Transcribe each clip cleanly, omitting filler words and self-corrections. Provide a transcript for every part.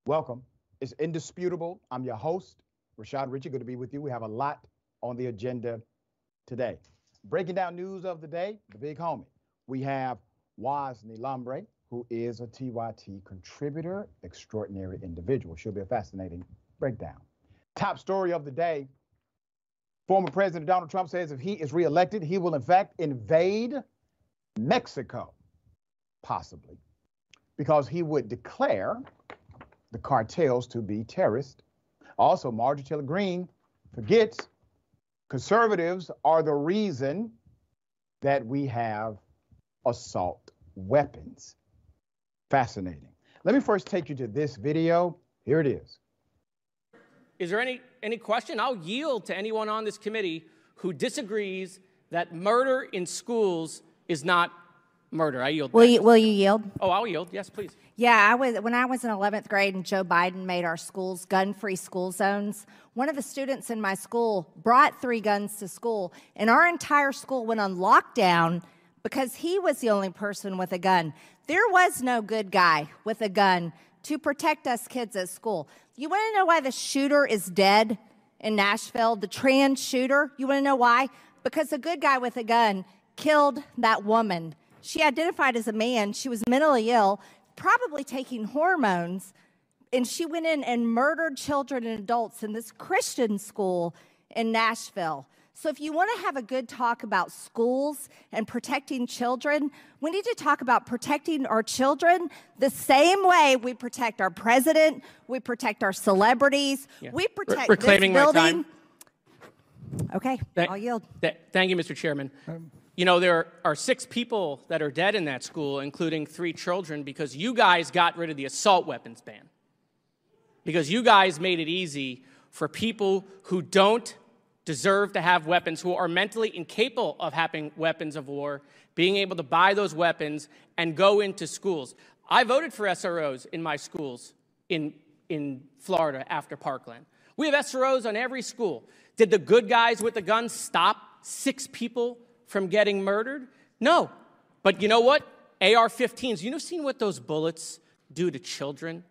Welcome. It's indisputable. I'm your host, Rashad Richey. Good to be with you. We have a lot on the agenda today. Breaking down news of the day, the big homie. We have Wosny Lambre, who is a TYT contributor, extraordinary individual. Should be a fascinating breakdown. Top story of the day. Former President Donald Trump says if he is reelected, he will in fact invade Mexico, possibly, because he would declare the cartels to be terrorists. Also, Marjorie Taylor Greene forgets conservatives are the reason that we have assault weapons. Fascinating. Let me first take you to this video. Here it is. Is there any question? I'll yield to anyone on this committee who disagrees that murder in schools is not murder. I yield. Will you yield? Oh, I'll yield. Yes, please. Yeah, when I was in 11th grade and Joe Biden made our schools gun-free school zones, one of the students in my school brought 3 guns to school, and our entire school went on lockdown because he was the only person with a gun. There was no good guy with a gun to protect us kids at school. You want to know why the shooter is dead in Nashville, the trans shooter? You want to know why? Because a good guy with a gun killed that woman. She identified as a man. She was mentally ill, probably taking hormones, and she went in and murdered children and adults in this Christian school in Nashville. So if you want to have a good talk about schools and protecting children, we need to talk about protecting our children the same way we protect our president, we protect our celebrities, we protect this building. My time. Okay, I'll yield. Thank you, Mr. Chairman. You know, there are 6 people that are dead in that school, including 3 children, because you guys got rid of the assault weapons ban. Because you guys made it easy for people who don't deserve to have weapons, who are mentally incapable of having weapons of war, being able to buy those weapons and go into schools. I voted for SROs in my schools in Florida after Parkland. We have SROs on every school. Did the good guys with the guns stop 6 people from getting murdered? No. But you know what? AR-15s, you know seen what those bullets do to children?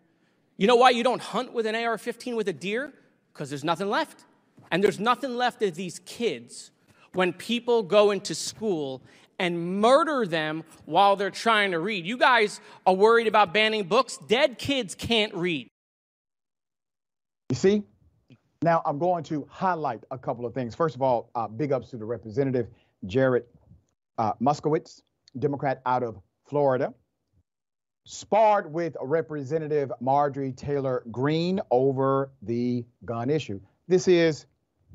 You know why you don't hunt with an AR-15 with a deer? Because there's nothing left. And there's nothing left of these kids when people go into school and murder them while they're trying to read. You guys are worried about banning books. Dead kids can't read. You see? Now, I'm going to highlight a couple of things. First of all, big ups to the representative, Jared Muskowitz, Democrat out of Florida, sparred with Representative Marjorie Taylor Greene over the gun issue. This is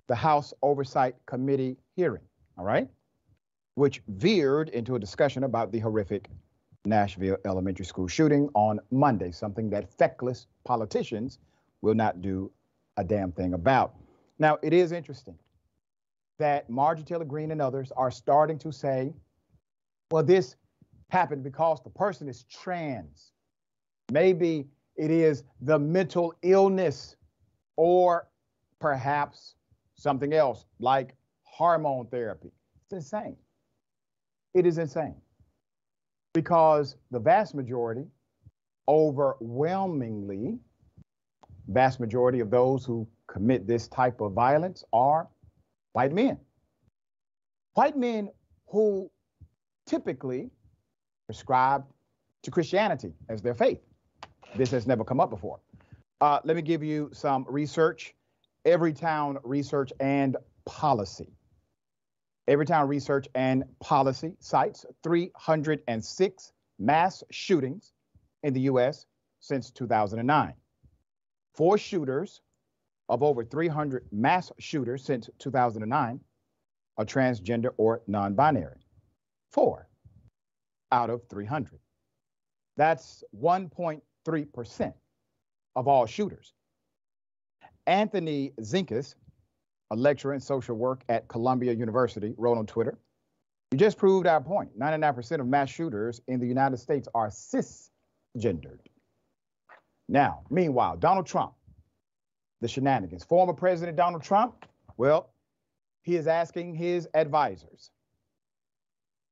the House Oversight Committee hearing, all right, which veered into a discussion about the horrific Nashville elementary school shooting on Monday, something that feckless politicians will not do a damn thing about. Now, it is interesting that Marjorie Taylor Greene and others are starting to say, well, this happened because the person is trans. Maybe it is the mental illness, or perhaps something else like hormone therapy. It's insane. It is insane because the vast majority, overwhelmingly, vast majority of those who commit this type of violence are white men. White men who typically prescribe to Christianity as their faith. This has never come up before. Let me give you some research. Everytown Research and Policy. Everytown Research and Policy cites 306 mass shootings in the U.S. since 2009. 4 shooters of over 300 mass shooters since 2009 are transgender or non-binary. 4 out of 300. That's 1.3% of all shooters. Anthony Zinkas, a lecturer in social work at Columbia University, wrote on Twitter, "You just proved our point. 99% of mass shooters in the United States are cisgendered." Now, meanwhile, Donald Trump, the shenanigans. Former President Donald Trump, well, he is asking his advisors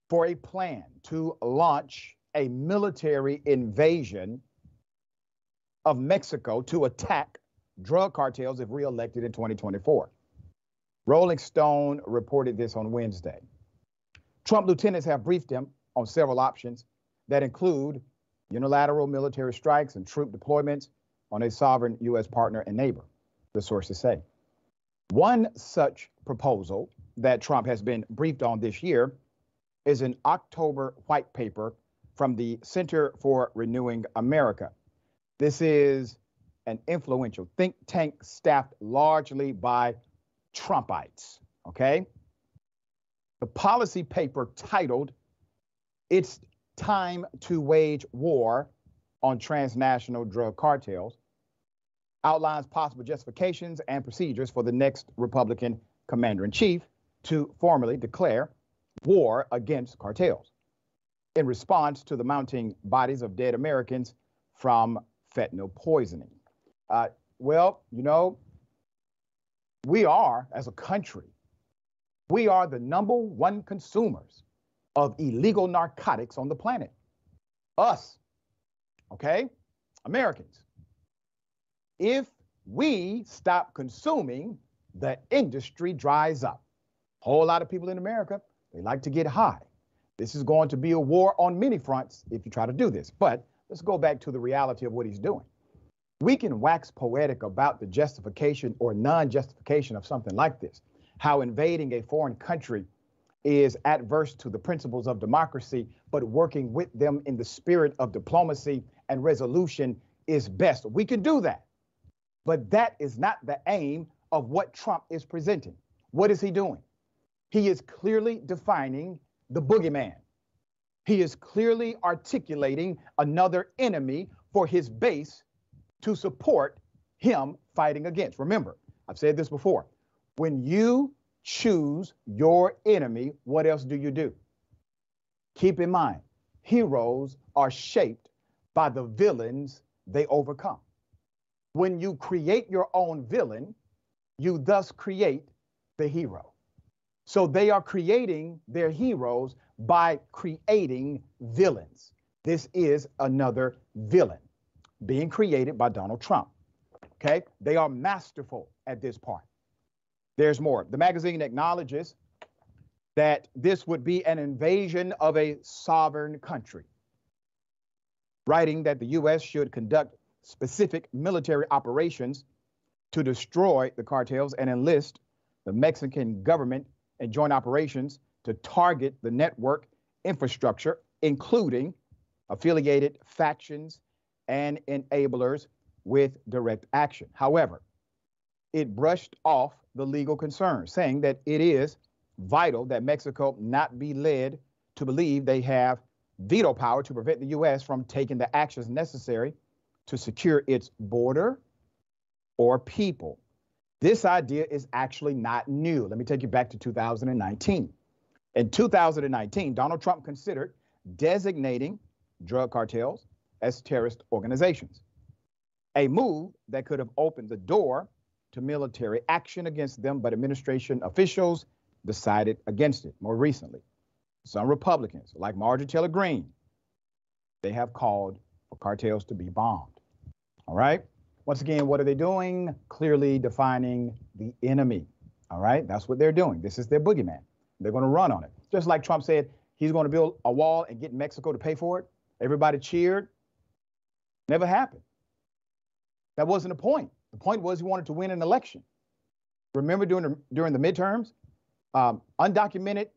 for a plan to launch a military invasion of Mexico to attack drug cartels if reelected in 2024. Rolling Stone reported this on Wednesday. Trump lieutenants have briefed him on several options that include unilateral military strikes and troop deployments on a sovereign U.S. partner and neighbor, the sources say. One such proposal that Trump has been briefed on this year is an October white paper from the Center for Renewing America. This is an influential think tank staffed largely by Trumpites, okay? The policy paper titled, "It's Time to Wage War on Transnational Drug Cartels," outlines possible justifications and procedures for the next Republican commander-in-chief to formally declare war against cartels in response to the mounting bodies of dead Americans from fentanyl poisoning. Well, you know, we are, as a country, we are the #1 consumers of illegal narcotics on the planet. Us, okay? Americans. If we stop consuming, the industry dries up. A whole lot of people in America, they like to get high. This is going to be a war on many fronts if you try to do this. But let's go back to the reality of what he's doing. We can wax poetic about the justification or non-justification of something like this, how invading a foreign country is adverse to the principles of democracy, but working with them in the spirit of diplomacy and resolution is best. We can do that. But that is not the aim of what Trump is presenting. What is he doing? He is clearly defining the boogeyman. He is clearly articulating another enemy for his base to support him fighting against. Remember, I've said this before. When you choose your enemy, what else do you do? Keep in mind, heroes are shaped by the villains they overcome. When you create your own villain, you thus create the hero. So they are creating their heroes by creating villains. This is another villain being created by Donald Trump. Okay? They are masterful at this part. There's more. The magazine acknowledges that this would be an invasion of a sovereign country, writing that the U.S. should conduct specific military operations to destroy the cartels and enlist the Mexican government in joint operations to target the network infrastructure, including affiliated factions and enablers with direct action. However, it brushed off the legal concerns, saying that it is vital that Mexico not be led to believe they have veto power to prevent the U.S. from taking the actions necessary to secure its border or people. This idea is actually not new. Let me take you back to 2019. In 2019, Donald Trump considered designating drug cartels as terrorist organizations, a move that could have opened the door to military action against them, but administration officials decided against it. More recently, some Republicans, like Marjorie Taylor Greene, they have called for cartels to be bombed. All right? Once again, what are they doing? Clearly defining the enemy. All right? That's what they're doing. This is their boogeyman. They're going to run on it. Just like Trump said, he's going to build a wall and get Mexico to pay for it. Everybody cheered. Never happened. That wasn't the point. The point was he wanted to win an election. Remember during the midterms, undocumented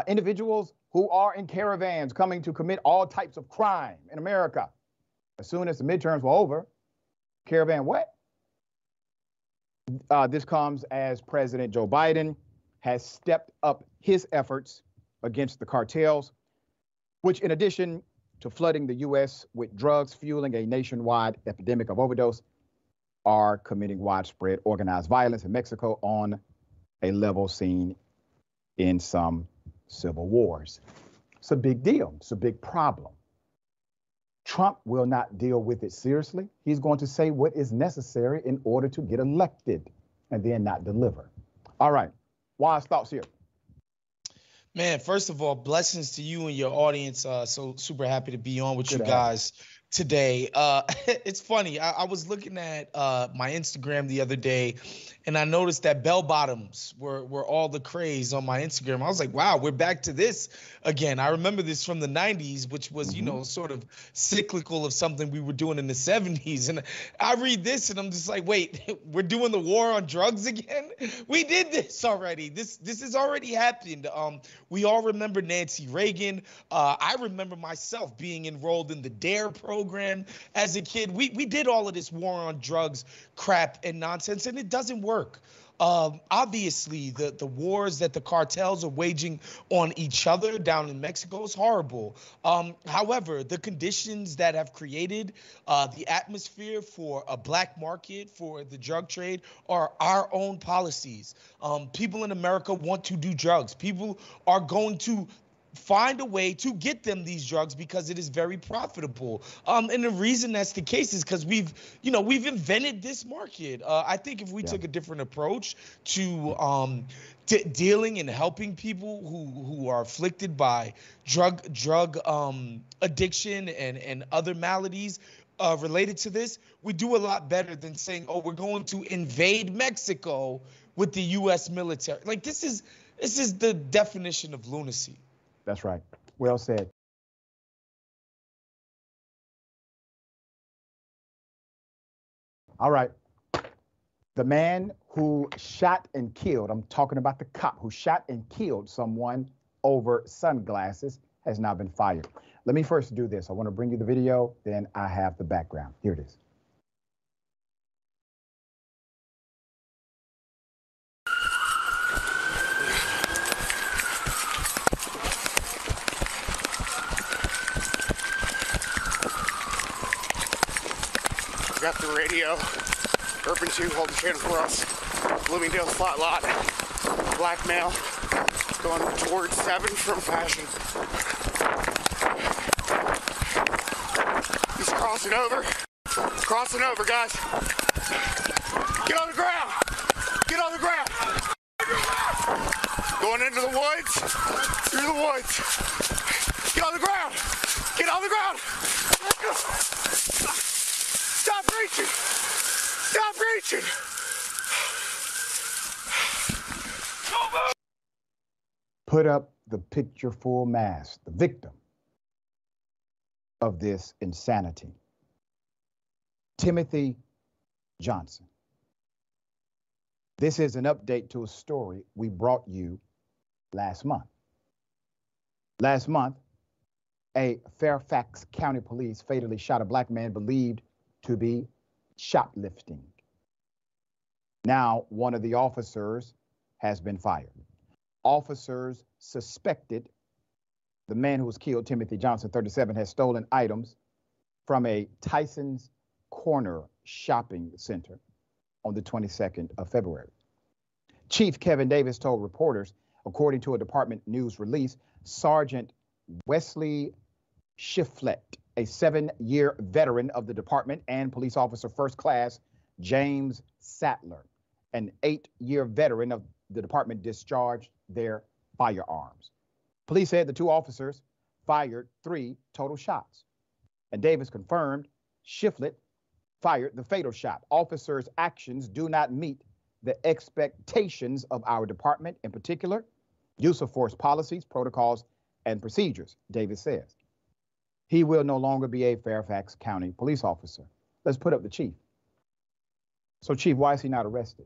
individuals who are in caravans coming to commit all types of crime in America. As soon as the midterms were over, caravan what? This comes as President Joe Biden has stepped up his efforts against the cartels, which in addition to flooding the U.S. with drugs, fueling a nationwide epidemic of overdose, are committing widespread organized violence in Mexico on a level seen in some civil wars. It's a big deal. It's a big problem. Trump will not deal with it seriously. He's going to say what is necessary in order to get elected and then not deliver. All right. Wise thoughts here. Man, first of all, blessings to you and your audience. So super happy to be on with you guys. today. It's funny. I was looking at my Instagram the other day, and I noticed that bell bottoms were all the craze on my Instagram. I was like, wow, we're back to this again. I remember this from the 90s, which was, sort of cyclical of something we were doing in the 70s. And I read this and I'm just like, wait, we're doing the war on drugs again? We did this already. This has already happened. We all remember Nancy Reagan. I remember myself being enrolled in the DARE program as a kid. We did all of this war on drugs crap and nonsense, and it doesn't work. Obviously, the wars that the cartels are waging on each other down in Mexico is horrible. However, the conditions that have created the atmosphere for a black market, for the drug trade, are our own policies. People in America want to do drugs. People are going to find a way to get them these drugs because it is very profitable. And the reason that's the case is because we've invented this market. I think if we took a different approach to dealing and helping people who are afflicted by drug addiction and other maladies related to this, we do a lot better than saying, oh, we're going to invade Mexico with the U.S. military. Like, this is the definition of lunacy. That's right. Well said. All right. The man who shot and killed, I'm talking about the cop who shot and killed someone over sunglasses, has now been fired. Let me first do this. I want to bring you the video, then I have the background. Here it is. Got the radio. Urban 2 holding channel for us. Bloomingdale slot lot. Black male going towards 7 from Fashion. He's crossing over. Crossing over, guys. Get on the ground. Get on the ground. Going into the woods. Through the woods. Get on the ground. Get on the ground. Stop reaching! Stop reaching! Put up the picture full mask, the victim of this insanity. Timothy Johnson. This is an update to a story we brought you last month. Last month, a Fairfax County police fatally shot a black man believed to be shoplifting. Now, one of the officers has been fired. Officers suspected the man who was killed, Timothy Johnson, 37, has stolen items from a Tyson's Corner shopping center on the 22nd of February. Chief Kevin Davis told reporters, according to a department news release, Sergeant Wesley Shiflett, a 7-year veteran of the department, and police officer first class James Sattler, an 8-year veteran of the department, discharged their firearms. Police said the two officers fired 3 total shots, and Davis confirmed Shiflett fired the fatal shot. Officers' actions do not meet the expectations of our department, in particular, use of force policies, protocols, and procedures, Davis says. He will no longer be a Fairfax County police officer. Let's put up the chief. So, Chief, why is he not arrested?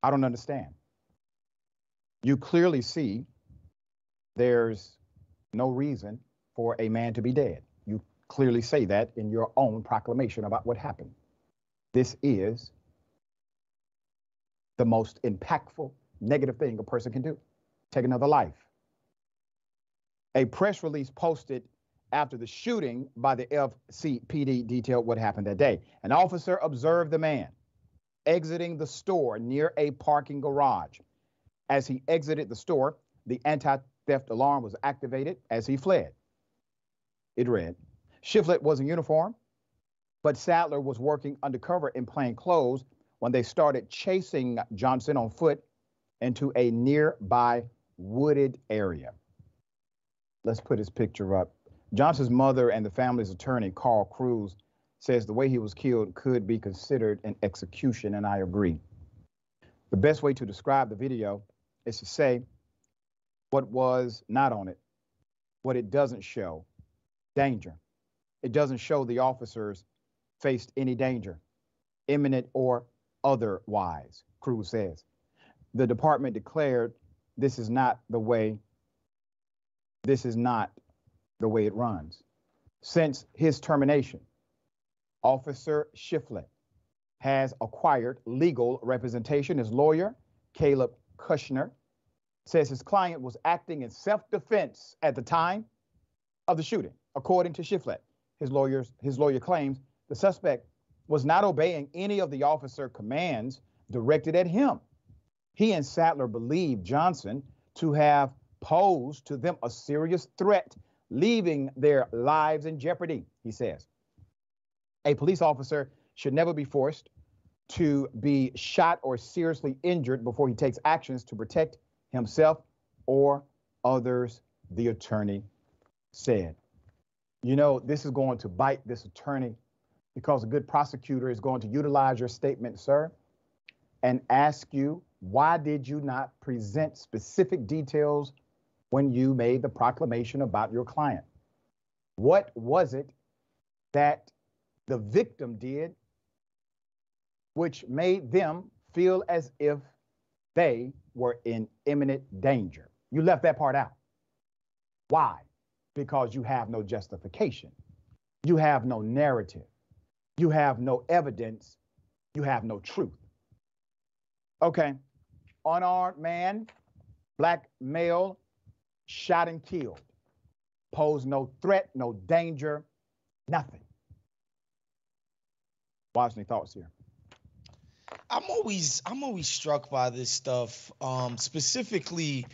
I don't understand. You clearly see there's no reason for a man to be dead. You clearly say that in your own proclamation about what happened. This is the most impactful negative thing a person can do. Take another life. A press release posted after the shooting by the FCPD detailed what happened that day. An officer observed the man exiting the store near a parking garage. As he exited the store, the anti-theft alarm was activated as he fled. It read, Shiflett was in uniform, but Sattler was working undercover in plain clothes when they started chasing Johnson on foot into a nearby wooded area. Let's put his picture up. Johnson's mother and the family's attorney, Carl Cruz, says the way he was killed could be considered an execution, and I agree. The best way to describe the video is to say what was not on it, what it doesn't show: danger. It doesn't show the officers faced any danger, imminent or otherwise, Cruz says. The department declared this is not the way it runs. Since his termination, Officer Shiflett has acquired legal representation. His lawyer, Caleb Kushner, says his client was acting in self-defense at the time of the shooting. According to Shiflett, his lawyer claims the suspect was not obeying any of the officer commands directed at him. He and Sattler believed Johnson to have posed to them a serious threat, leaving their lives in jeopardy, he says. A police officer should never be forced to be shot or seriously injured before he takes actions to protect himself or others, the attorney said. You know, this is going to bite this attorney, because a good prosecutor is going to utilize your statement, sir, and ask you, why did you not present specific details when you made the proclamation about your client? What was it that the victim did which made them feel as if they were in imminent danger? You left that part out. Why? Because you have no justification. You have no narrative. You have no evidence. You have no truth. Okay. Unarmed man, black male, shot and killed. Posed no threat, no danger, nothing. Wosny, thoughts here? I'm always struck by this stuff, specifically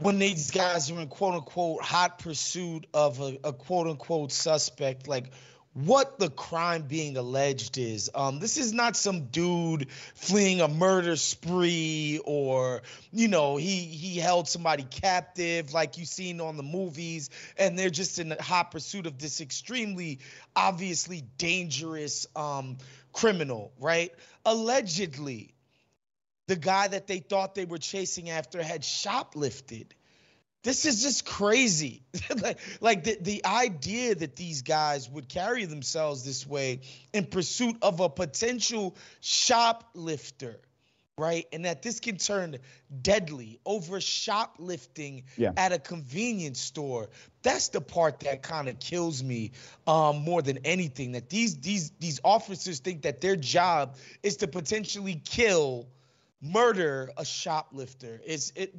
when these guys are in quote unquote hot pursuit of a quote unquote suspect, like what the crime being alleged is. This is not some dude fleeing a murder spree, or, you know, he held somebody captive like you've seen on the movies, and they're just in a hot pursuit of this extremely obviously dangerous criminal, right? Allegedly, the guy that they thought they were chasing after had shoplifted. This is just crazy. like the idea that these guys would carry themselves this way in pursuit of a potential shoplifter, right? And that this can turn deadly over shoplifting at a convenience store. That's the part that kind of kills me more than anything, that these officers think that their job is to potentially murder a shoplifter.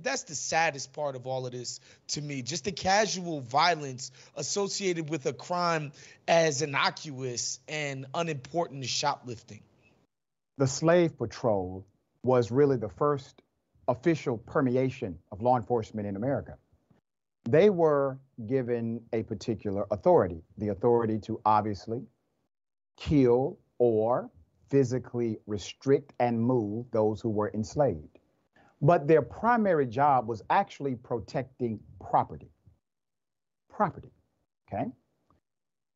That's the saddest part of all of this to me. Just the casual violence associated with a crime as innocuous and unimportant as shoplifting. The slave patrol was really the first official permeation of law enforcement in America. They were given a particular authority, the authority to obviously kill or physically restrict and move those who were enslaved. But their primary job was actually protecting property. Property, okay?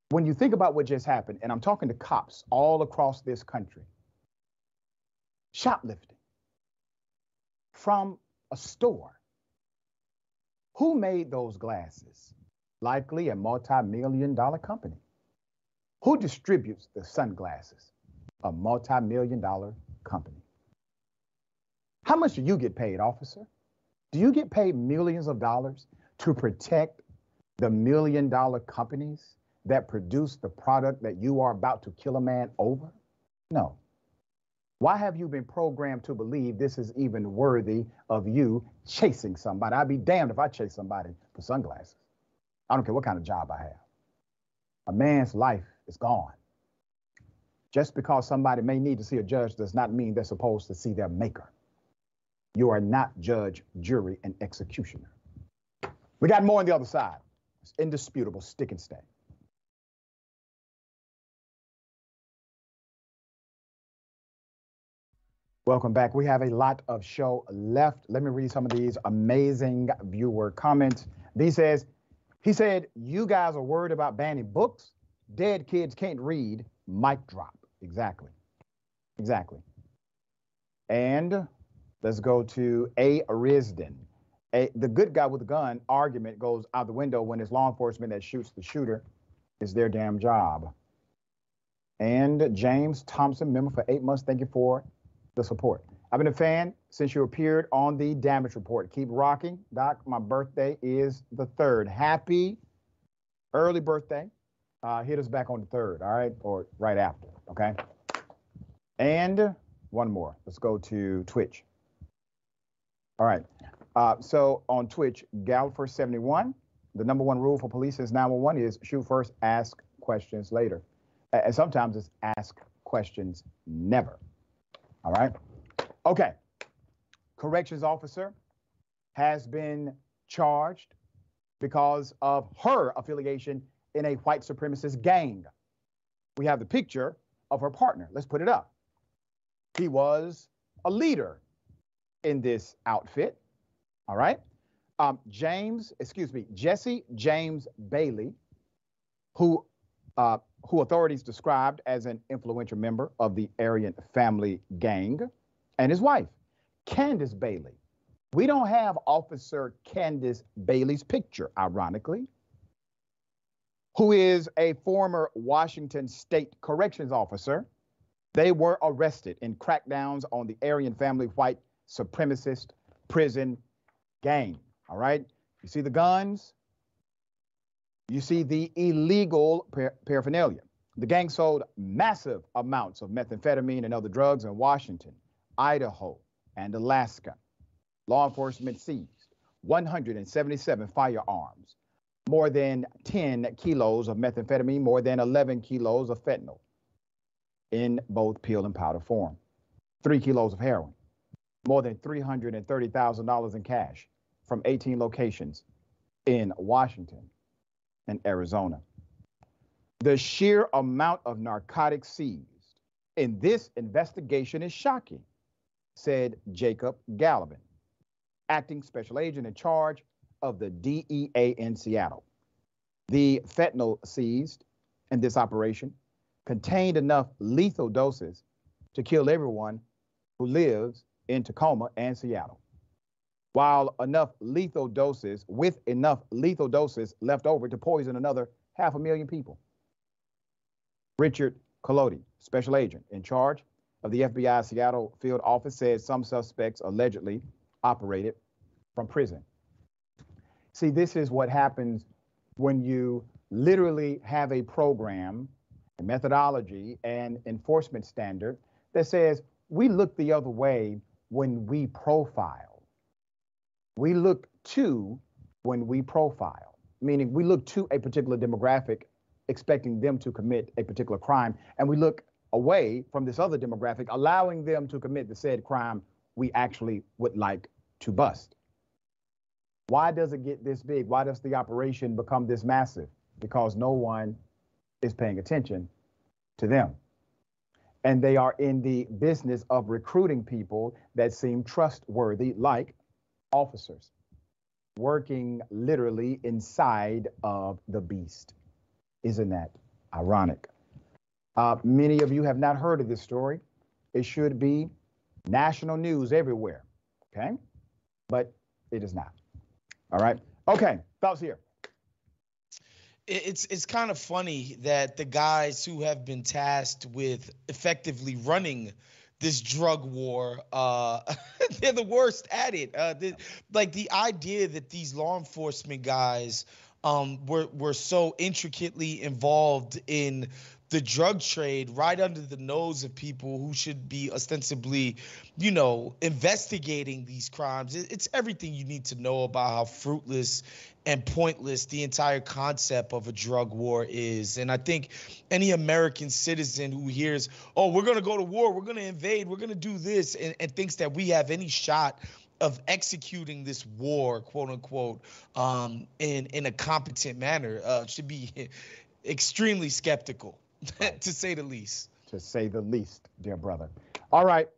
When you think about what just happened, and I'm talking to cops all across this country, shoplifting from a store. Who made those glasses? Likely a multi-million-dollar company. Who distributes the sunglasses? A multi-million-dollar company. How much do you get paid, officer? Do you get paid millions of dollars to protect the million-dollar companies that produce the product that you are about to kill a man over? No. Why have you been programmed to believe this is even worthy of you chasing somebody? I'd be damned if I chase somebody for sunglasses. I don't care what kind of job I have. A man's life is gone. Just because somebody may need to see a judge does not mean they're supposed to see their maker. You are not judge, jury, and executioner. We got more on the other side. It's indisputable. Stick and stay. Welcome back. We have a lot of show left. Let me read some of these amazing viewer comments. B says, He said, you guys are worried about banning books. Dead kids can't read. Mic drop. Exactly. Exactly. And let's go to A. Risden. The good guy with the gun argument goes out the window when it's law enforcement that shoots the shooter. It's their damn job. And James Thompson, member for 8 months. Thank you for the support. I've been a fan since you appeared on the damage report. Keep rocking. Doc, my birthday is the 3rd. Happy early birthday. Hit us back on the 3rd, all right? Or right after, okay? And one more. Let's go to Twitch. All right. So on Twitch, Galfer71, the #1 rule for police since 911 is shoot first, ask questions later. And sometimes it's ask questions never. All right. Okay. Corrections officer has been charged because of her affiliation in a white supremacist gang. We have the picture of her partner. Let's put it up. He was a leader in this outfit. All right. Jesse James Bailey, who authorities described as an influential member of the Aryan family gang, and his wife, Candace Bailey. We don't have Officer Candace Bailey's picture, ironically, who is a former Washington State corrections officer. They were arrested in crackdowns on the Aryan family white supremacist prison gang. All right. You see the guns. You see the illegal paraphernalia. The gang sold massive amounts of methamphetamine and other drugs in Washington, Idaho, and Alaska. Law enforcement seized 177 firearms, more than 10 kilos of methamphetamine, more than 11 kilos of fentanyl in both pill and powder form, 3 kilos of heroin, more than $330,000 in cash from 18 locations in Washington and Arizona. The sheer amount of narcotics seized in this investigation is shocking, said Jacob Gallivan, acting special agent in charge of the DEA in Seattle. The fentanyl seized in this operation contained enough lethal doses to kill everyone who lives in Tacoma and Seattle, while enough lethal doses left over to poison another 500,000 people. Richard Collodi, special agent in charge of the FBI Seattle field office, said some suspects allegedly operated from prison. See, this is what happens when you literally have a program, a methodology, and enforcement standard that says we look the other way when we profile. We look to when we profile, meaning we look to a particular demographic expecting them to commit a particular crime, and we look away from this other demographic, allowing them to commit the said crime we actually would like to bust. Why does it get this big? Why does the operation become this massive? Because no one is paying attention to them. And they are in the business of recruiting people that seem trustworthy, like officers, working literally inside of the beast. Isn't that ironic? Many of you have not heard of this story. It should be national news everywhere, okay? But it is not. All right. Okay, thoughts here. It's kind of funny that the guys who have been tasked with effectively running this drug war, they're the worst at it. The idea that these law enforcement guys were so intricately involved in the drug trade right under the nose of people who should be ostensibly, investigating these crimes. It's everything you need to know about how fruitless and pointless the entire concept of a drug war is. And I think any American citizen who hears, oh, we're going to go to war, we're going to invade, we're going to do this, and thinks that we have any shot of executing this war, quote unquote, in a competent manner, should be extremely skeptical, to say the least. To say the least, dear brother. All right,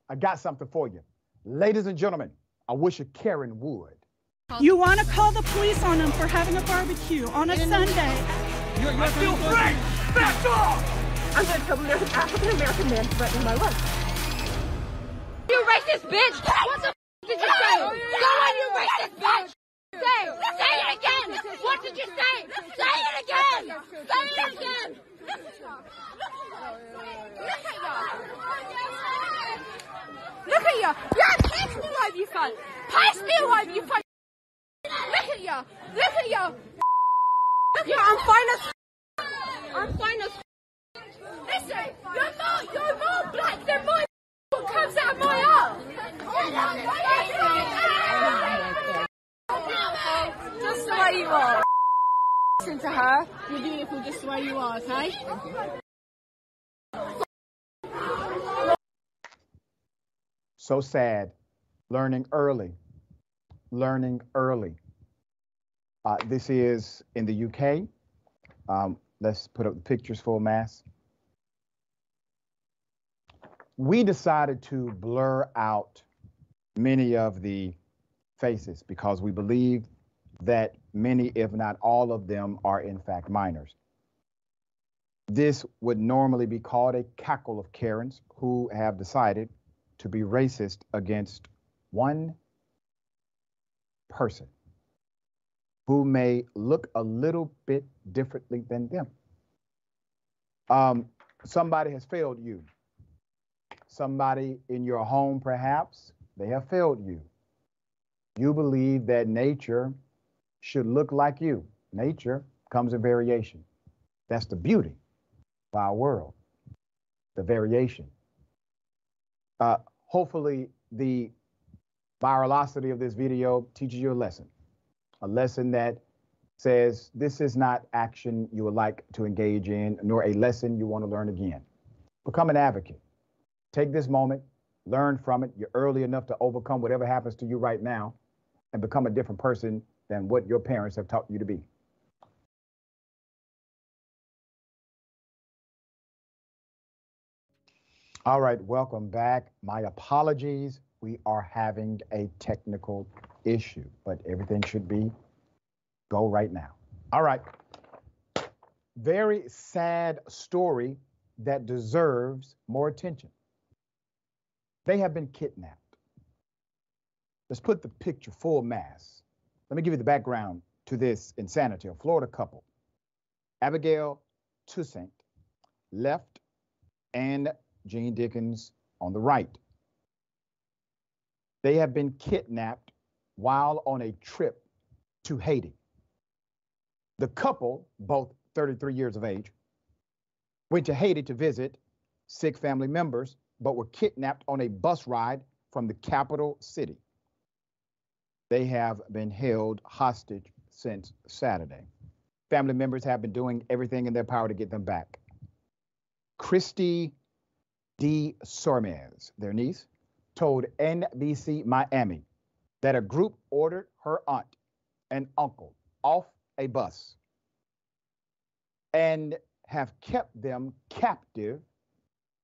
I got something for you. Ladies and gentlemen, I wish a Karen would. You want to call the police on them for having a barbecue on a Sunday. I feel free! Back off! I'm going to tell there's an African-American man threatening my life. You racist bitch! What the f*** did you say? Go on, you racist bitch! Say it again! What did you say? Say it again! Say it again! Look at you! Yeah, pass me over, you cunt! Pass me over, you cunt! Look at you! Look at you! Yeah, I'm fine as I'm fine as Listen, you're more black than my what comes out of my ass! Just the way you are. Listen to her. You're beautiful just the way you are, okay? So sad. Learning early. Learning early. This is in the UK. Let's put up the pictures full mass. We decided to blur out many of the faces because we believe that many, if not all of them, are in fact minors. This would normally be called a cackle of Karens who have decided to be racist against one person who may look a little bit differently than them. Somebody has failed you. Somebody in your home, perhaps, they have failed you. You believe that nature should look like you. Nature comes in variation. That's the beauty of our world, the variation. Hopefully, the virality of this video teaches you a lesson that says this is not action you would like to engage in, nor a lesson you want to learn again. Become an advocate. Take this moment, learn from it. You're early enough to overcome whatever happens to you right now and become a different person than what your parents have taught you to be. All right, welcome back. My apologies. We are having a technical issue, but everything should be go right now. All right. Very sad story that deserves more attention. They have been kidnapped. Let's put the picture full mass. Let me give you the background to this insanity. A Florida couple, Abigail Toussaint, left, and Jean Dickens on the right. They have been kidnapped while on a trip to Haiti. The couple, both 33 years of age, went to Haiti to visit sick family members, but were kidnapped on a bus ride from the capital city. They have been held hostage since Saturday. Family members have been doing everything in their power to get them back. Christy D. Sormez, their niece, told NBC Miami that a group ordered her aunt and uncle off a bus and have kept them captive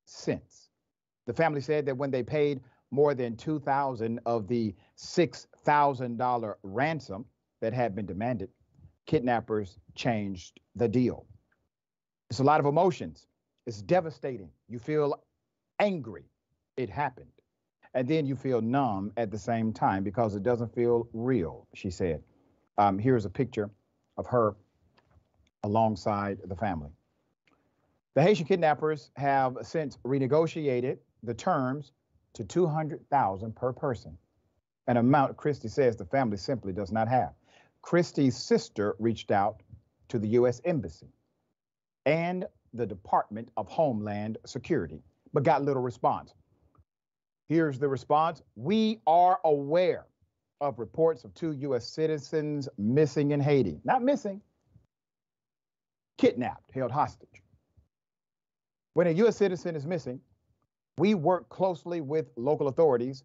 since. The family said that when they paid more than $2,000 of the $6,000 ransom that had been demanded, kidnappers changed the deal. It's a lot of emotions. It's devastating. You feel angry. It happened. And then you feel numb at the same time because it doesn't feel real, she said. Here's a picture of her alongside the family. The Haitian kidnappers have since renegotiated the terms to $200,000 per person, an amount Christy says the family simply does not have. Christy's sister reached out to the U.S. Embassy and the Department of Homeland Security, but got little response. Here's the response. We are aware of reports of 2 U.S. citizens missing in Haiti. Not missing, kidnapped, held hostage. When a U.S. citizen is missing, we work closely with local authorities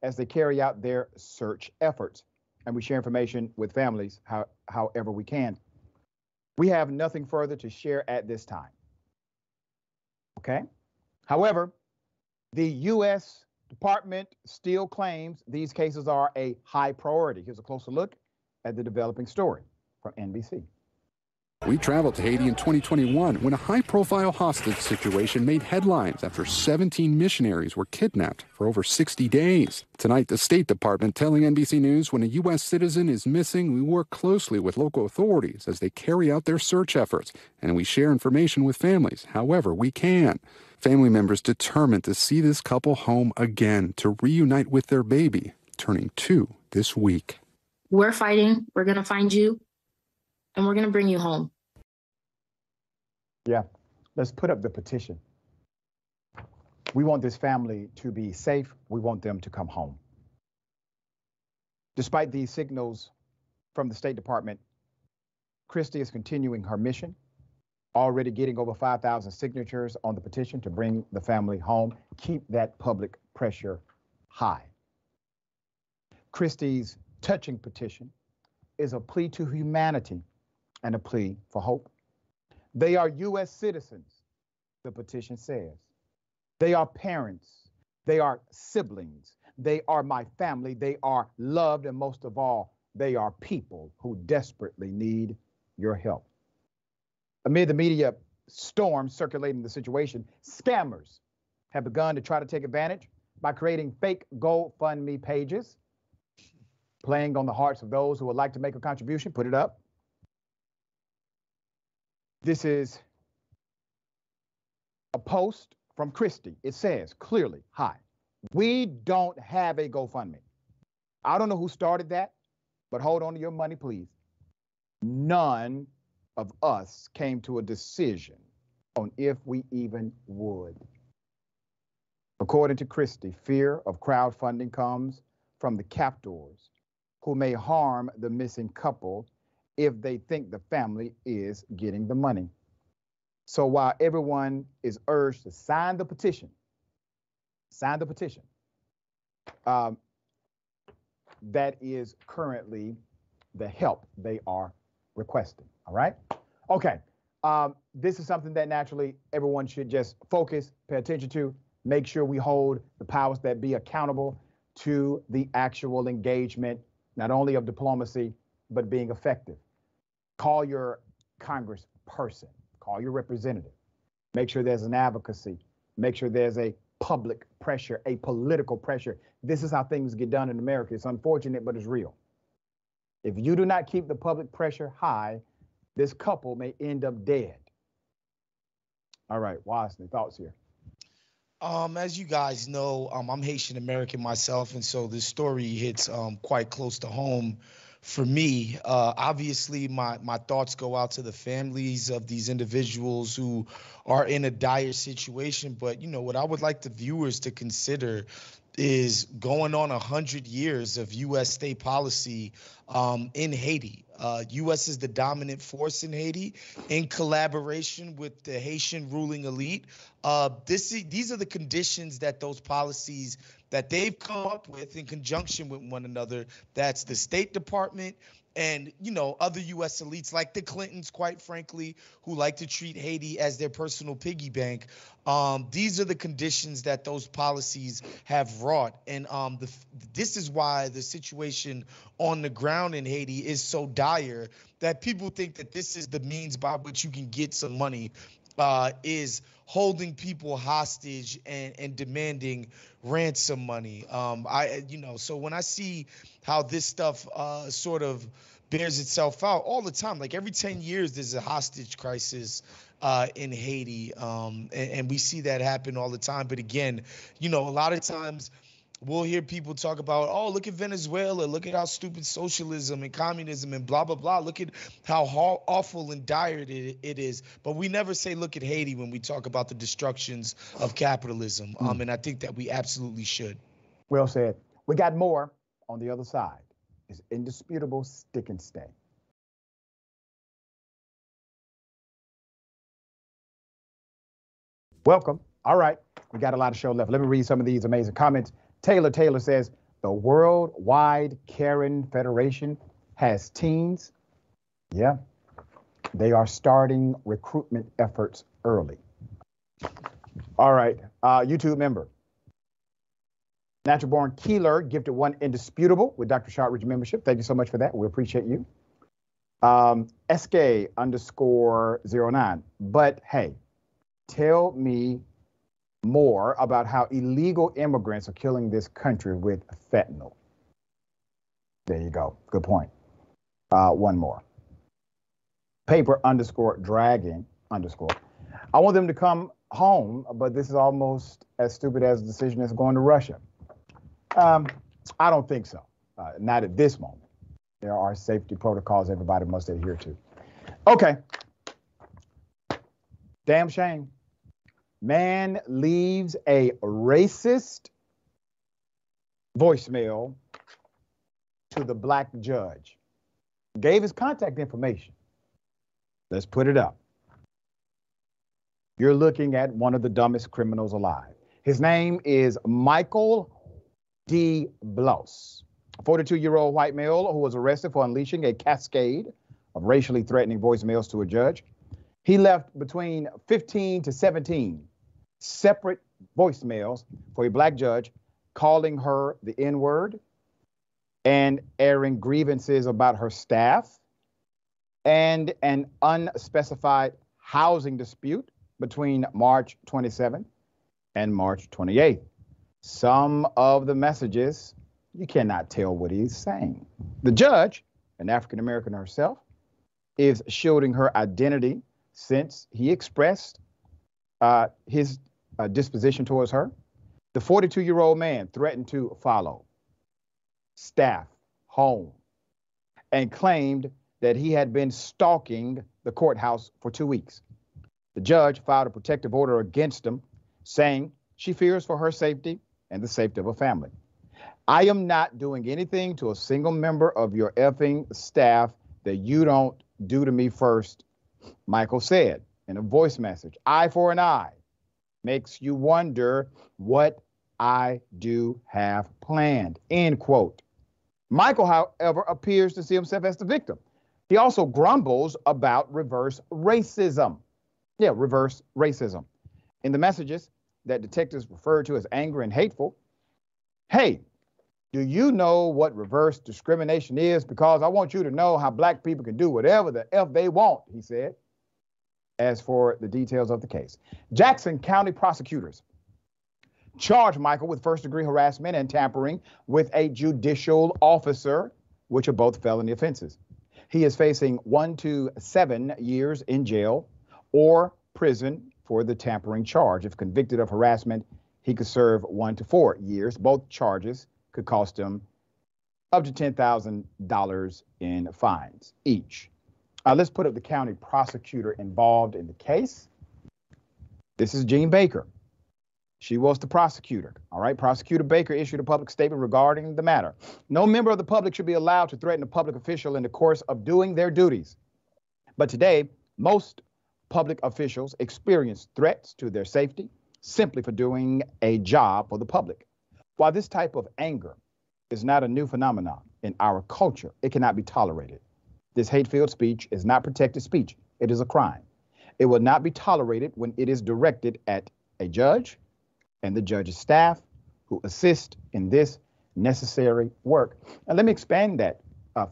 as they carry out their search efforts, and we share information with families however we can. We have nothing further to share at this time. Okay? However, the U.S. Department still claims these cases are a high priority. Here's a closer look at the developing story from NBC. We traveled to Haiti in 2021 when a high-profile hostage situation made headlines after 17 missionaries were kidnapped for over 60 days. Tonight, the State Department telling NBC News when a U.S. citizen is missing, we work closely with local authorities as they carry out their search efforts, and we share information with families however we can. Family members determined to see this couple home again to reunite with their baby, turning 2 this week. We're fighting. We're going to find you, and we're going to bring you home. Yeah, let's put up the petition. We want this family to be safe. We want them to come home. Despite these signals from the State Department, Christie is continuing her mission, already getting over 5,000 signatures on the petition to bring the family home. Keep that public pressure high. Christie's touching petition is a plea to humanity and a plea for hope. They are U.S. citizens, the petition says. They are parents. They are siblings. They are my family. They are loved, and most of all, they are people who desperately need your help. Amid the media storm circulating the situation, scammers have begun to try to take advantage by creating fake GoFundMe pages, playing on the hearts of those who would like to make a contribution. Put it up. This is a post from Christie. It says clearly, hi, we don't have a GoFundMe. I don't know who started that, but hold on to your money, please. None of us came to a decision on if we even would. According to Christie, fear of crowdfunding comes from the captors who may harm the missing couple if they think the family is getting the money. So while everyone is urged to sign the petition, that is currently the help they are requesting, all right? Okay, this is something that naturally everyone should just focus, pay attention to, make sure we hold the powers that be accountable to the actual engagement, not only of diplomacy, but being effective. Call your congressperson, call your representative, make sure there's an advocacy, make sure there's a public pressure, a political pressure. This is how things get done in America. It's unfortunate, but it's real. If you do not keep the public pressure high, this couple may end up dead. All right, Wosny, thoughts here? As you guys know, I'm Haitian American myself, and so this story hits quite close to home for me. Obviously, my thoughts go out to the families of these individuals who are in a dire situation. But, you know, what I would like the viewers to consider is going on 100 years of U.S. state policy in Haiti. U.S. is the dominant force in Haiti in collaboration with the Haitian ruling elite. These are the conditions that those policies that they've come up with in conjunction with one another. That's the State Department and, you know, other U.S. elites like the Clintons, quite frankly, who like to treat Haiti as their personal piggy bank. These are the conditions that those policies have wrought. And this is why the situation on the ground in Haiti is so dire that people think that this is the means by which you can get some money, is holding people hostage and demanding ransom money. So when I see how this stuff sort of bears itself out all the time, like every 10 years, there's a hostage crisis in Haiti. And we see that happen all the time. But again, you know, a lot of times we'll hear people talk about, oh, look at Venezuela, look at how stupid socialism and communism and blah, blah, blah. Look at how awful and dire it is. But we never say, look at Haiti when we talk about the destructions of capitalism. And I think that we absolutely should. Well said. We got more on the other side. It's indisputable, stick and stay. Welcome. All right. We got a lot of show left. Let me read some of these amazing comments. Taylor says, the Worldwide Karen Federation has teens. Yeah, they are starting recruitment efforts early. All right, YouTube member. Natural Born Keeler gifted one indisputable with Dr. Rashad Richey membership. Thank you so much for that. We appreciate you. SK_09. But hey, tell me more about how illegal immigrants are killing this country with fentanyl. There you go. Good point. One more. Paper_dragging_. I want them to come home, but this is almost as stupid as the decision that's going to Russia. I don't think so. Not at this moment. There are safety protocols everybody must adhere to. Okay. Damn shame. Man leaves a racist voicemail to the black judge. Gave his contact information. Let's put it up. You're looking at one of the dumbest criminals alive. His name is Michael D. Bloss, a 42-year-old white male who was arrested for unleashing a cascade of racially threatening voicemails to a judge. He left between 15 to 17 separate voicemails for a black judge, calling her the N-word and airing grievances about her staff and an unspecified housing dispute between March 27th and March 28th. Some of the messages, you cannot tell what he's saying. The judge, an African-American herself, is shielding her identity since he expressed his disposition towards her. The 42-year-old man threatened to follow staff home and claimed that he had been stalking the courthouse for 2 weeks. The judge filed a protective order against him, saying she fears for her safety and the safety of her family. I am not doing anything to a single member of your effing staff that you don't do to me first, Michael said in a voice message. Eye for an eye makes you wonder what I do have planned, end quote. Michael, however, appears to see himself as the victim. He also grumbles about reverse racism. Yeah, reverse racism. In the messages that detectives refer to as angry and hateful, hey, do you know what reverse discrimination is? Because I want you to know how black people can do whatever the F they want, he said. As for the details of the case, Jackson County prosecutors charged Michael with first-degree harassment and tampering with a judicial officer, which are both felony offenses. He is facing 1 to 7 years in jail or prison for the tampering charge. If convicted of harassment, he could serve 1 to 4 years. Both charges could cost him up to $10,000 in fines each. Let's put up the county prosecutor involved in the case. This is Jean Baker. She was the prosecutor. All right. Prosecutor Baker issued a public statement regarding the matter. No member of the public should be allowed to threaten a public official in the course of doing their duties. But today, most public officials experience threats to their safety simply for doing a job for the public. While this type of anger is not a new phenomenon in our culture, it cannot be tolerated. This hate-filled speech is not protected speech. It is a crime. It will not be tolerated when it is directed at a judge and the judge's staff who assist in this necessary work. And let me expand that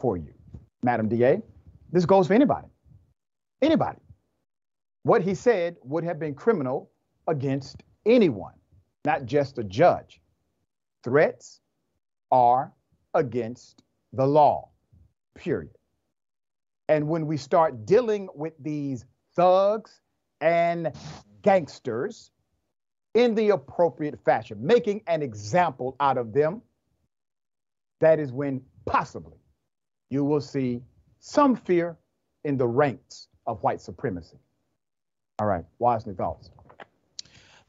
for you, Madam DA. This goes for anybody. Anybody. What he said would have been criminal against anyone, not just a judge. Threats are against the law, period. And when we start dealing with these thugs and gangsters in the appropriate fashion, making an example out of them, that is when possibly you will see some fear in the ranks of white supremacy. All right, Wosny, thoughts?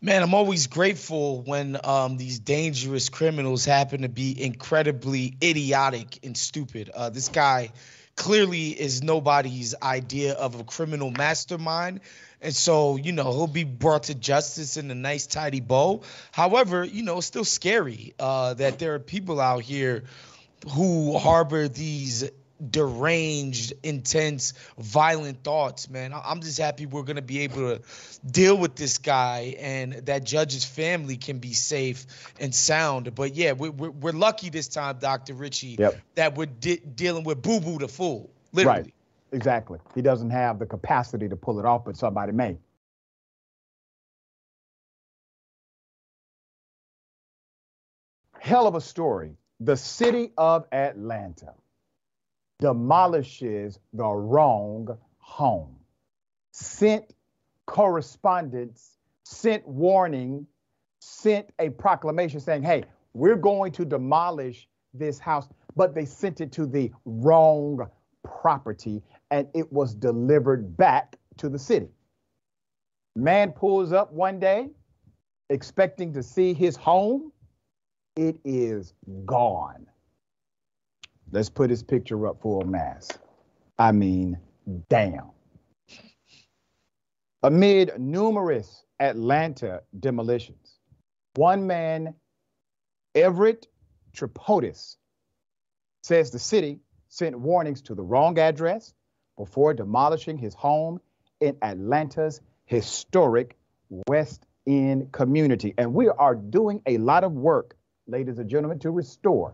Man, I'm always grateful when these dangerous criminals happen to be incredibly idiotic and stupid. This guy clearly is nobody's idea of a criminal mastermind. And so, he'll be brought to justice in a nice, tidy bow. However, it's still scary that there are people out here who harbor these deranged, intense, violent thoughts, man. I'm just happy we're going to be able to deal with this guy and that Judge's family can be safe and sound. But yeah, we're lucky this time, Dr. Richey, that we're dealing with Boo Boo the Fool, literally. Right, exactly. He doesn't have the capacity to pull it off, but somebody may. Hell of a story. The city of Atlanta demolishes the wrong home, sent correspondence, sent warning, sent a proclamation saying, hey, we're going to demolish this house, but they sent it to the wrong property and it was delivered back to the city. Man pulls up one day expecting to see his home. It is gone. Let's put his picture up full mass. I mean, damn. Amid numerous Atlanta demolitions, one man, Everett Tripodis, says the city sent warnings to the wrong address before demolishing his home in Atlanta's historic West End community. And we are doing a lot of work, ladies and gentlemen, to restore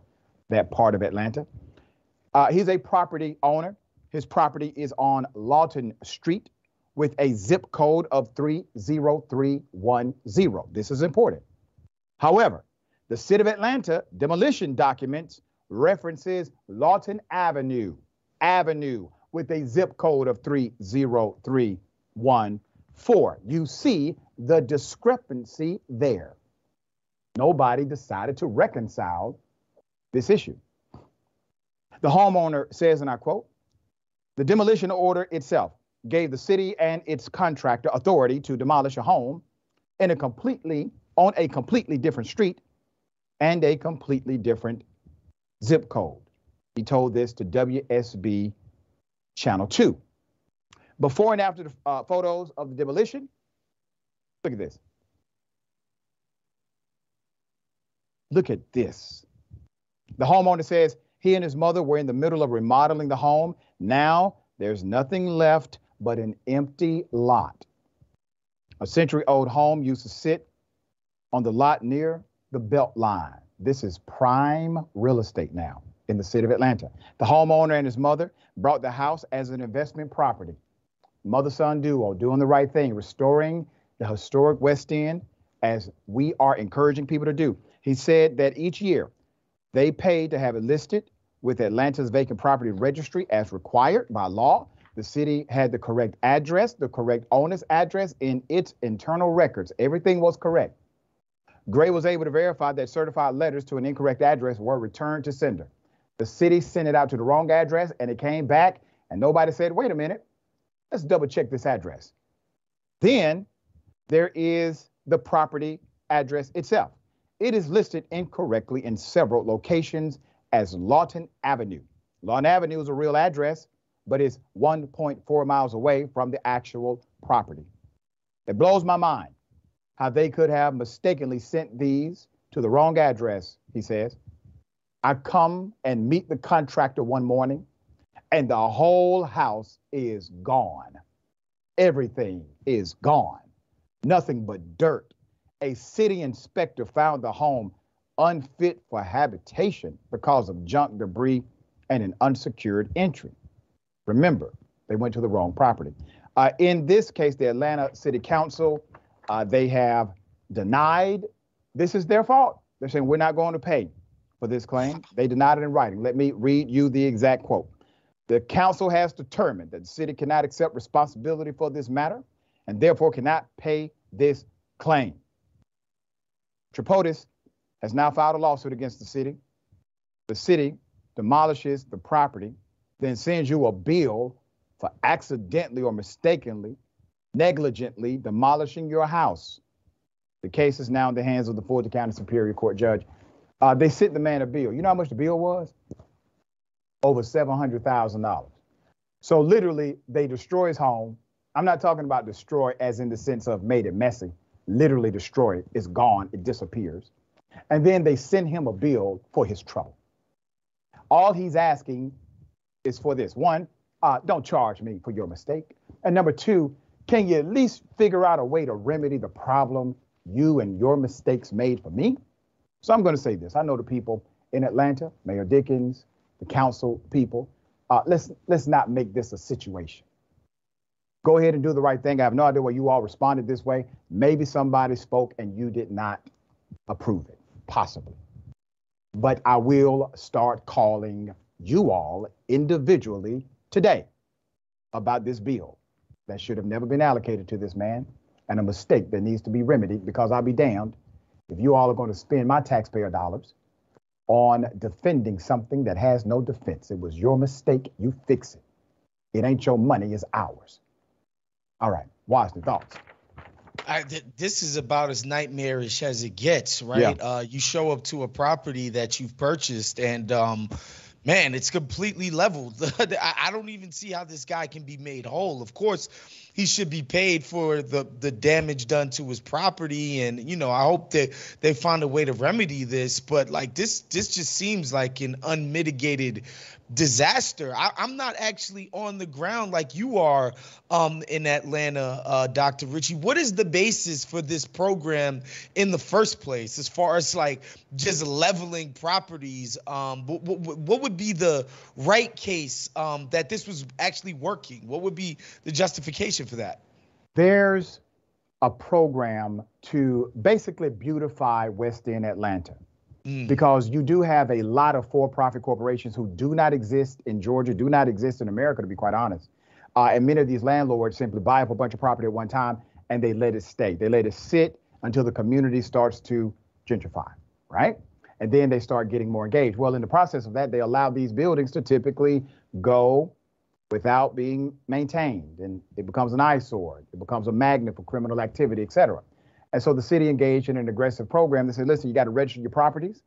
that part of Atlanta. He's a property owner. His property is on Lawton Street with a zip code of 30310. This is important. However, the city of Atlanta demolition documents references Lawton Avenue with a zip code of 30314. You see the discrepancy there. Nobody decided to reconcile this issue. The homeowner says, and I quote, the demolition order itself gave the city and its contractor authority to demolish a home on a completely different street and a completely different zip code. He told this to WSB Channel 2. Before and after the photos of the demolition, look at this. Look at this. The homeowner says he and his mother were in the middle of remodeling the home. Now there's nothing left but an empty lot. A century-old home used to sit on the lot near the belt line. This is prime real estate now in the city of Atlanta. The homeowner and his mother brought the house as an investment property. Mother-son duo doing the right thing, restoring the historic West End as we are encouraging people to do. He said that each year they paid to have it listed with Atlanta's vacant property registry as required by law. The city had the correct address, the correct owner's address in its internal records. Everything was correct. Gray was able to verify that certified letters to an incorrect address were returned to sender. The city sent it out to the wrong address and it came back and nobody said, wait a minute, let's double check this address. Then there is the property address itself. It is listed incorrectly in several locations as Lawton Avenue. Lawton Avenue is a real address, but it's 1.4 miles away from the actual property. It blows my mind how they could have mistakenly sent these to the wrong address, he says. I come and meet the contractor one morning and the whole house is gone. Everything is gone. Nothing but dirt. A city inspector found the home unfit for habitation because of junk, debris, and an unsecured entry. Remember, they went to the wrong property. In this case, the Atlanta City Council, they have denied this is their fault. They're saying we're not going to pay for this claim. They denied it in writing. Let me read you the exact quote. The council has determined that the city cannot accept responsibility for this matter and therefore cannot pay this claim. Tripodis has now filed a lawsuit against the city. The city demolishes the property, then sends you a bill for accidentally or mistakenly, negligently demolishing your house. The case is now in the hands of the Fulton County Superior Court judge. They sent the man a bill. You know how much the bill was? Over $700,000. So literally, they destroy his home. I'm not talking about destroy as in the sense of made it messy. Literally destroy it. It's gone. It disappears. And then they send him a bill for his trouble. All he's asking is for this. One, don't charge me for your mistake. And number two, can you at least figure out a way to remedy the problem you and your mistakes made for me? So I'm going to say this. I know the people in Atlanta, Mayor Dickens, the council people. Let's not make this a situation. Go ahead and do the right thing. I have no idea why you all responded this way. Maybe somebody spoke and you did not approve it, possibly. But I will start calling you all individually today about this bill that should have never been allocated to this man, and a mistake that needs to be remedied, because I'll be damned if you all are going to spend my taxpayer dollars on defending something that has no defense. It was your mistake. You fix it. It ain't your money. It's ours. All right. Wosny, thoughts? This is about as nightmarish as it gets, right? Yeah. You show up to a property that you've purchased and, man, it's completely leveled. I don't even see how this guy can be made whole. Of course, he should be paid for the damage done to his property. And, you know, I hope that they find a way to remedy this. But, like, this just seems like an unmitigated disaster. I'm not actually on the ground like you are in Atlanta, Dr. Richey. What is the basis for this program in the first place, as far as like just leveling properties? What would be the right case that this was actually working? What would be the justification for that? There's a program to basically beautify West End Atlanta. Because you do have a lot of for-profit corporations who do not exist in Georgia, do not exist in America, to be quite honest. And many of these landlords simply buy up a bunch of property at one time and they let it stay. They let it sit until the community starts to gentrify, right? And then they start getting more engaged. Well, in the process of that, they allow these buildings to typically go without being maintained. And it becomes an eyesore. It becomes a magnet for criminal activity, et cetera. And so the city engaged in an aggressive program that said, listen, you got to register your properties.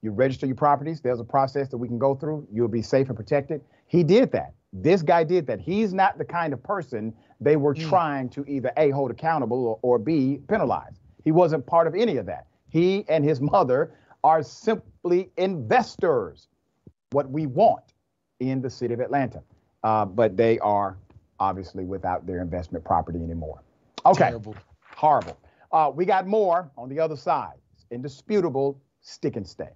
You register your properties. There's a process that we can go through. You'll be safe and protected. He did that. This guy did that. He's not the kind of person they were trying to either A, hold accountable, or B, penalize. He wasn't part of any of that. He and his mother are simply investors, what we want in the city of Atlanta. But they are obviously without their investment property anymore. Okay. Terrible. Horrible. We got more on the other side. It's indisputable. Stick and stay.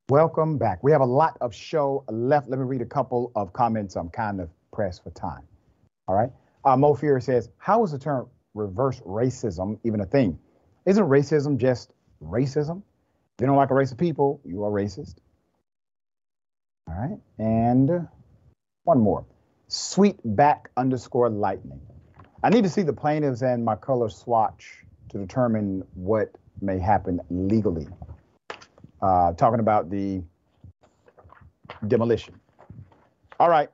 Welcome back. We have a lot of show left. Let me read a couple of comments. I'm kind of pressed for time. All right. Mo Fury says, how is the term reverse racism even a thing? Isn't racism just racism? If you don't like a race of people, you are racist. All right. And one more. Sweetback_lightning. I need to see the plaintiffs and my color swatch to determine what may happen legally. Talking about the demolition. All right.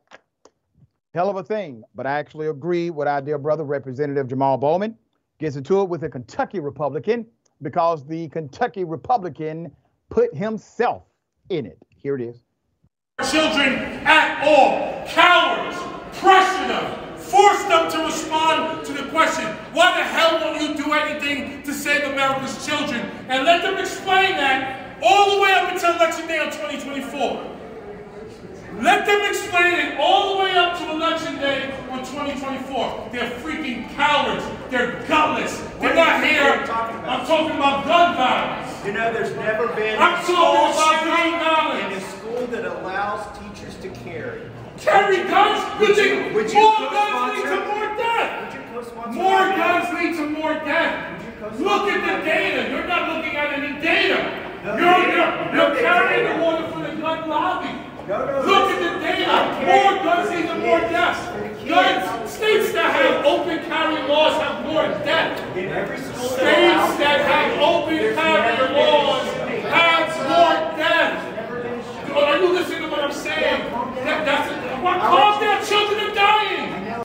Hell of a thing, but I actually agree with our dear brother, Representative Jamal Bowman. Gets into it with a Kentucky Republican because the Kentucky Republican put himself in it. Here it is. Children at all, cowards, pressure them, force them to respond to the question, why the hell won't you do anything to save America's children? And let them explain that all the way up until Election Day on 2024. Let them explain it all the way up to Election Day on 2024. They're freaking cowards. They're gutless. They're not here. I'm talking about gun violence. You know, there's never been I'm talking about gun violence. in a school that allows teachers to carry. Carry guns? Would you More guns lead to more death. More guns lead to more death. Look at the data. You're not looking at any data. You're carrying the water for the gun lobby. Look at the data. More guns lead to more deaths. States that have open carry laws have more death. States that have open carry laws have more death. Are you listening to what I'm saying? Calm down, children are dying.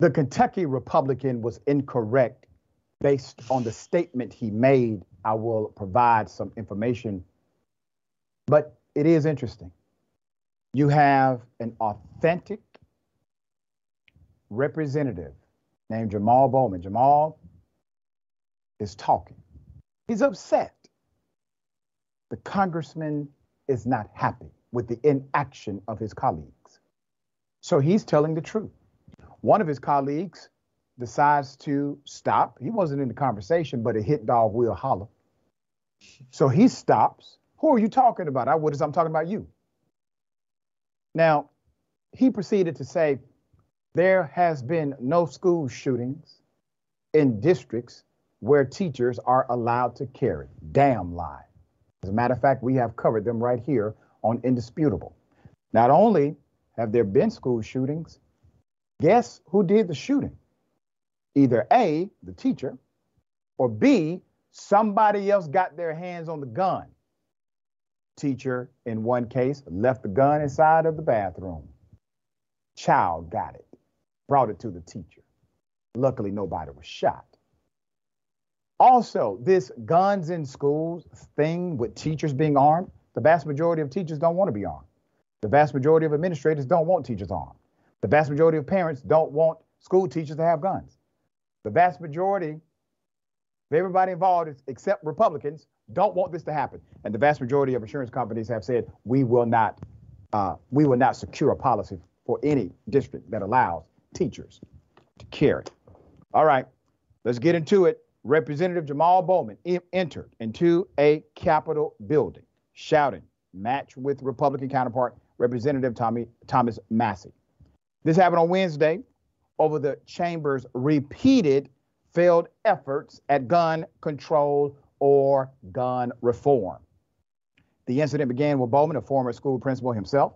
The Kentucky Republican was incorrect based on the statement he made. I will provide some information, but it is interesting. You have an authentic representative named Jamal Bowman. Jamal is talking. He's upset. the congressman is not happy with the inaction of his colleagues. So he's telling the truth. One of his colleagues decides to stop. He wasn't in the conversation, but a hit dog will holler. So he stops. Who are you talking about? I'm talking about you. Now, he proceeded to say, there has been no school shootings in districts where teachers are allowed to carry. Damn lie. As a matter of fact, we have covered them right here on Indisputable. Not only have there been school shootings, guess who did the shooting? Either A, the teacher, or B, somebody else got their hands on the gun. Teacher, in one case, left the gun inside of the bathroom. Child got it, brought it to the teacher. Luckily, nobody was shot. Also, this guns in schools thing with teachers being armed, the vast majority of teachers don't want to be armed. The vast majority of administrators don't want teachers armed. The vast majority of parents don't want school teachers to have guns. The vast majority of everybody involved, except Republicans, don't want this to happen. And the vast majority of insurance companies have said, we will not secure a policy for any district that allows teachers to carry. All right, let's get into it. Representative Jamal Bowman entered into a Capitol building shouting, match with Republican counterpart, Representative Thomas Massie. This happened on Wednesday over the chamber's repeated failed efforts at gun control or gun reform. The incident began with Bowman, a former school principal himself,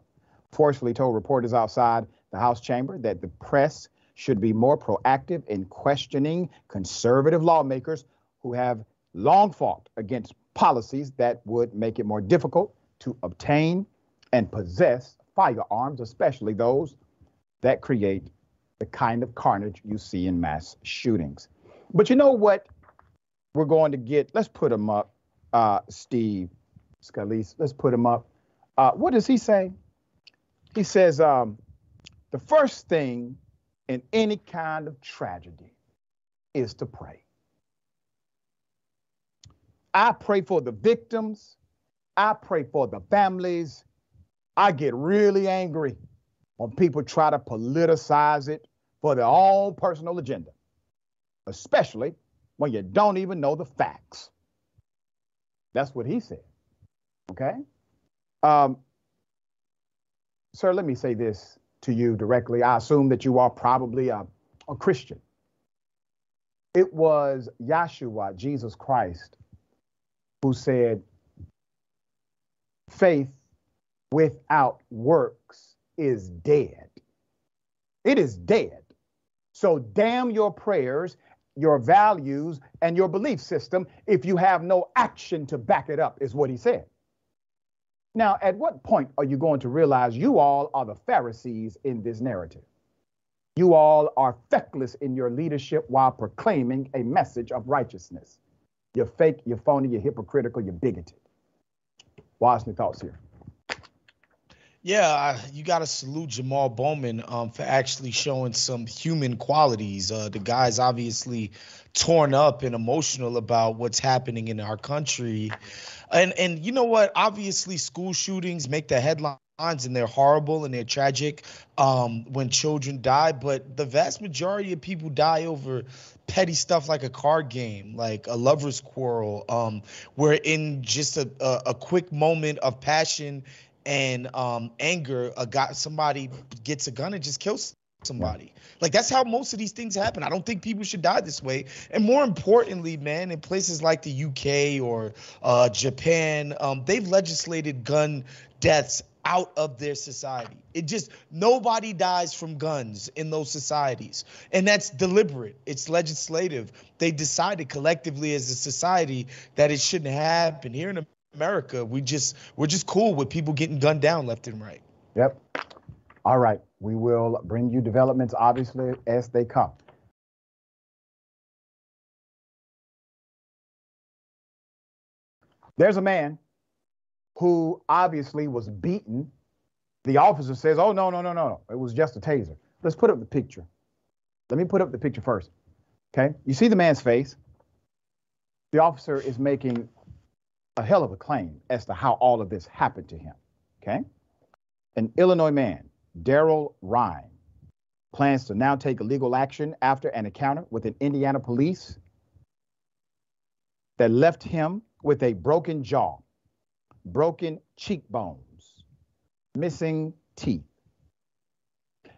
forcefully told reporters outside the House chamber that the press should be more proactive in questioning conservative lawmakers who have long fought against policies that would make it more difficult to obtain and possess firearms, especially those that create the kind of carnage you see in mass shootings. But you know what we're going to get? Let's put him up, Steve Scalise. Let's put him up. What does he say? He says, the first thing in any kind of tragedy is to pray. I pray for the victims. I pray for the families. I get really angry when people try to politicize it for their own personal agenda, especially when you don't even know the facts. That's what he said. Okay? Sir, let me say this to you directly. I assume that you are probably a Christian. It was Yahshua, Jesus Christ, who said, faith without works is dead. It is dead. So damn your prayers, your values, and your belief system if you have no action to back it up, is what he said. Now, at what point are you going to realize you all are the Pharisees in this narrative? You all are feckless in your leadership while proclaiming a message of righteousness. You're fake, you're phony, you're hypocritical, you're bigoted. Wosny, thoughts here? Yeah, you got to salute Jamal Bowman for actually showing some human qualities. The guy's obviously torn up and emotional about what's happening in our country. And you know what? Obviously, school shootings make the headlines and they're horrible and they're tragic when children die. But the vast majority of people die over petty stuff like a card game, like a lover's quarrel, where in just a quick moment of passion and anger, somebody gets a gun and just kills somebody. Yeah. Like, that's how most of these things happen. I don't think people should die this way. And more importantly, man, in places like the UK or Japan, they've legislated gun deaths out of their society. Nobody dies from guns in those societies. And that's deliberate. It's legislative. They decided collectively as a society that it shouldn't happen. Here in America, we're just cool with people getting gunned down left and right. Yep. All right. We will bring you developments, obviously, as they come. There's a man who obviously was beaten. The officer says, oh, no. It was just a taser. Let's put up the picture. Let me put up the picture first. Okay. You see the man's face. The officer is making a hell of a claim as to how all of this happened to him. Okay? An Illinois man, Daryl Rhyme, plans to now take legal action after an encounter with an Indiana police that left him with a broken jaw, broken cheekbones, missing teeth.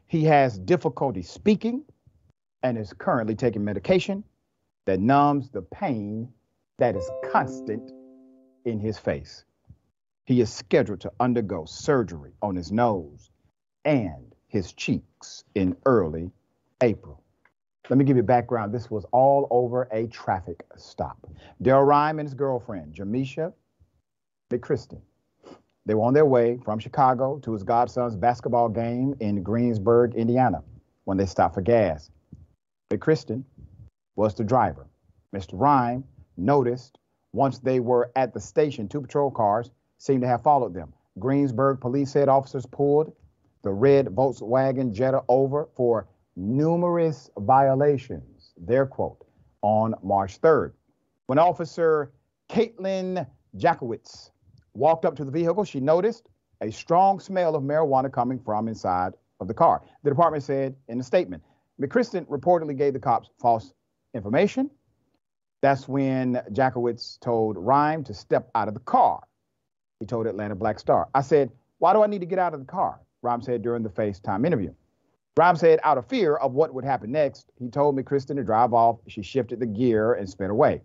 He has difficulty speaking and is currently taking medication that numbs the pain that is constant in his face. He is scheduled to undergo surgery on his nose and his cheeks in early April. Let me give you background. This was all over a traffic stop. Daryl Rhyme and his girlfriend, Jamisha McChristen, they were on their way from Chicago to his godson's basketball game in Greensburg, Indiana, when they stopped for gas. McChristen was the driver. Mr. Rhyme noticed once they were at the station, 2 patrol cars seemed to have followed them. Greensburg police said officers pulled the red Volkswagen Jetta over for numerous violations, their quote, on March 3rd. When Officer Caitlin Jackowitz walked up to the vehicle, she noticed a strong smell of marijuana coming from inside of the car. The department said in a statement, McChristen reportedly gave the cops false information. That's when Jackowitz told Rhyme to step out of the car. He told Atlanta Black Star. I said, why do I need to get out of the car? Rhyme said during the FaceTime interview. Rhyme said out of fear of what would happen next, he told McChristen to drive off. She shifted the gear and sped away.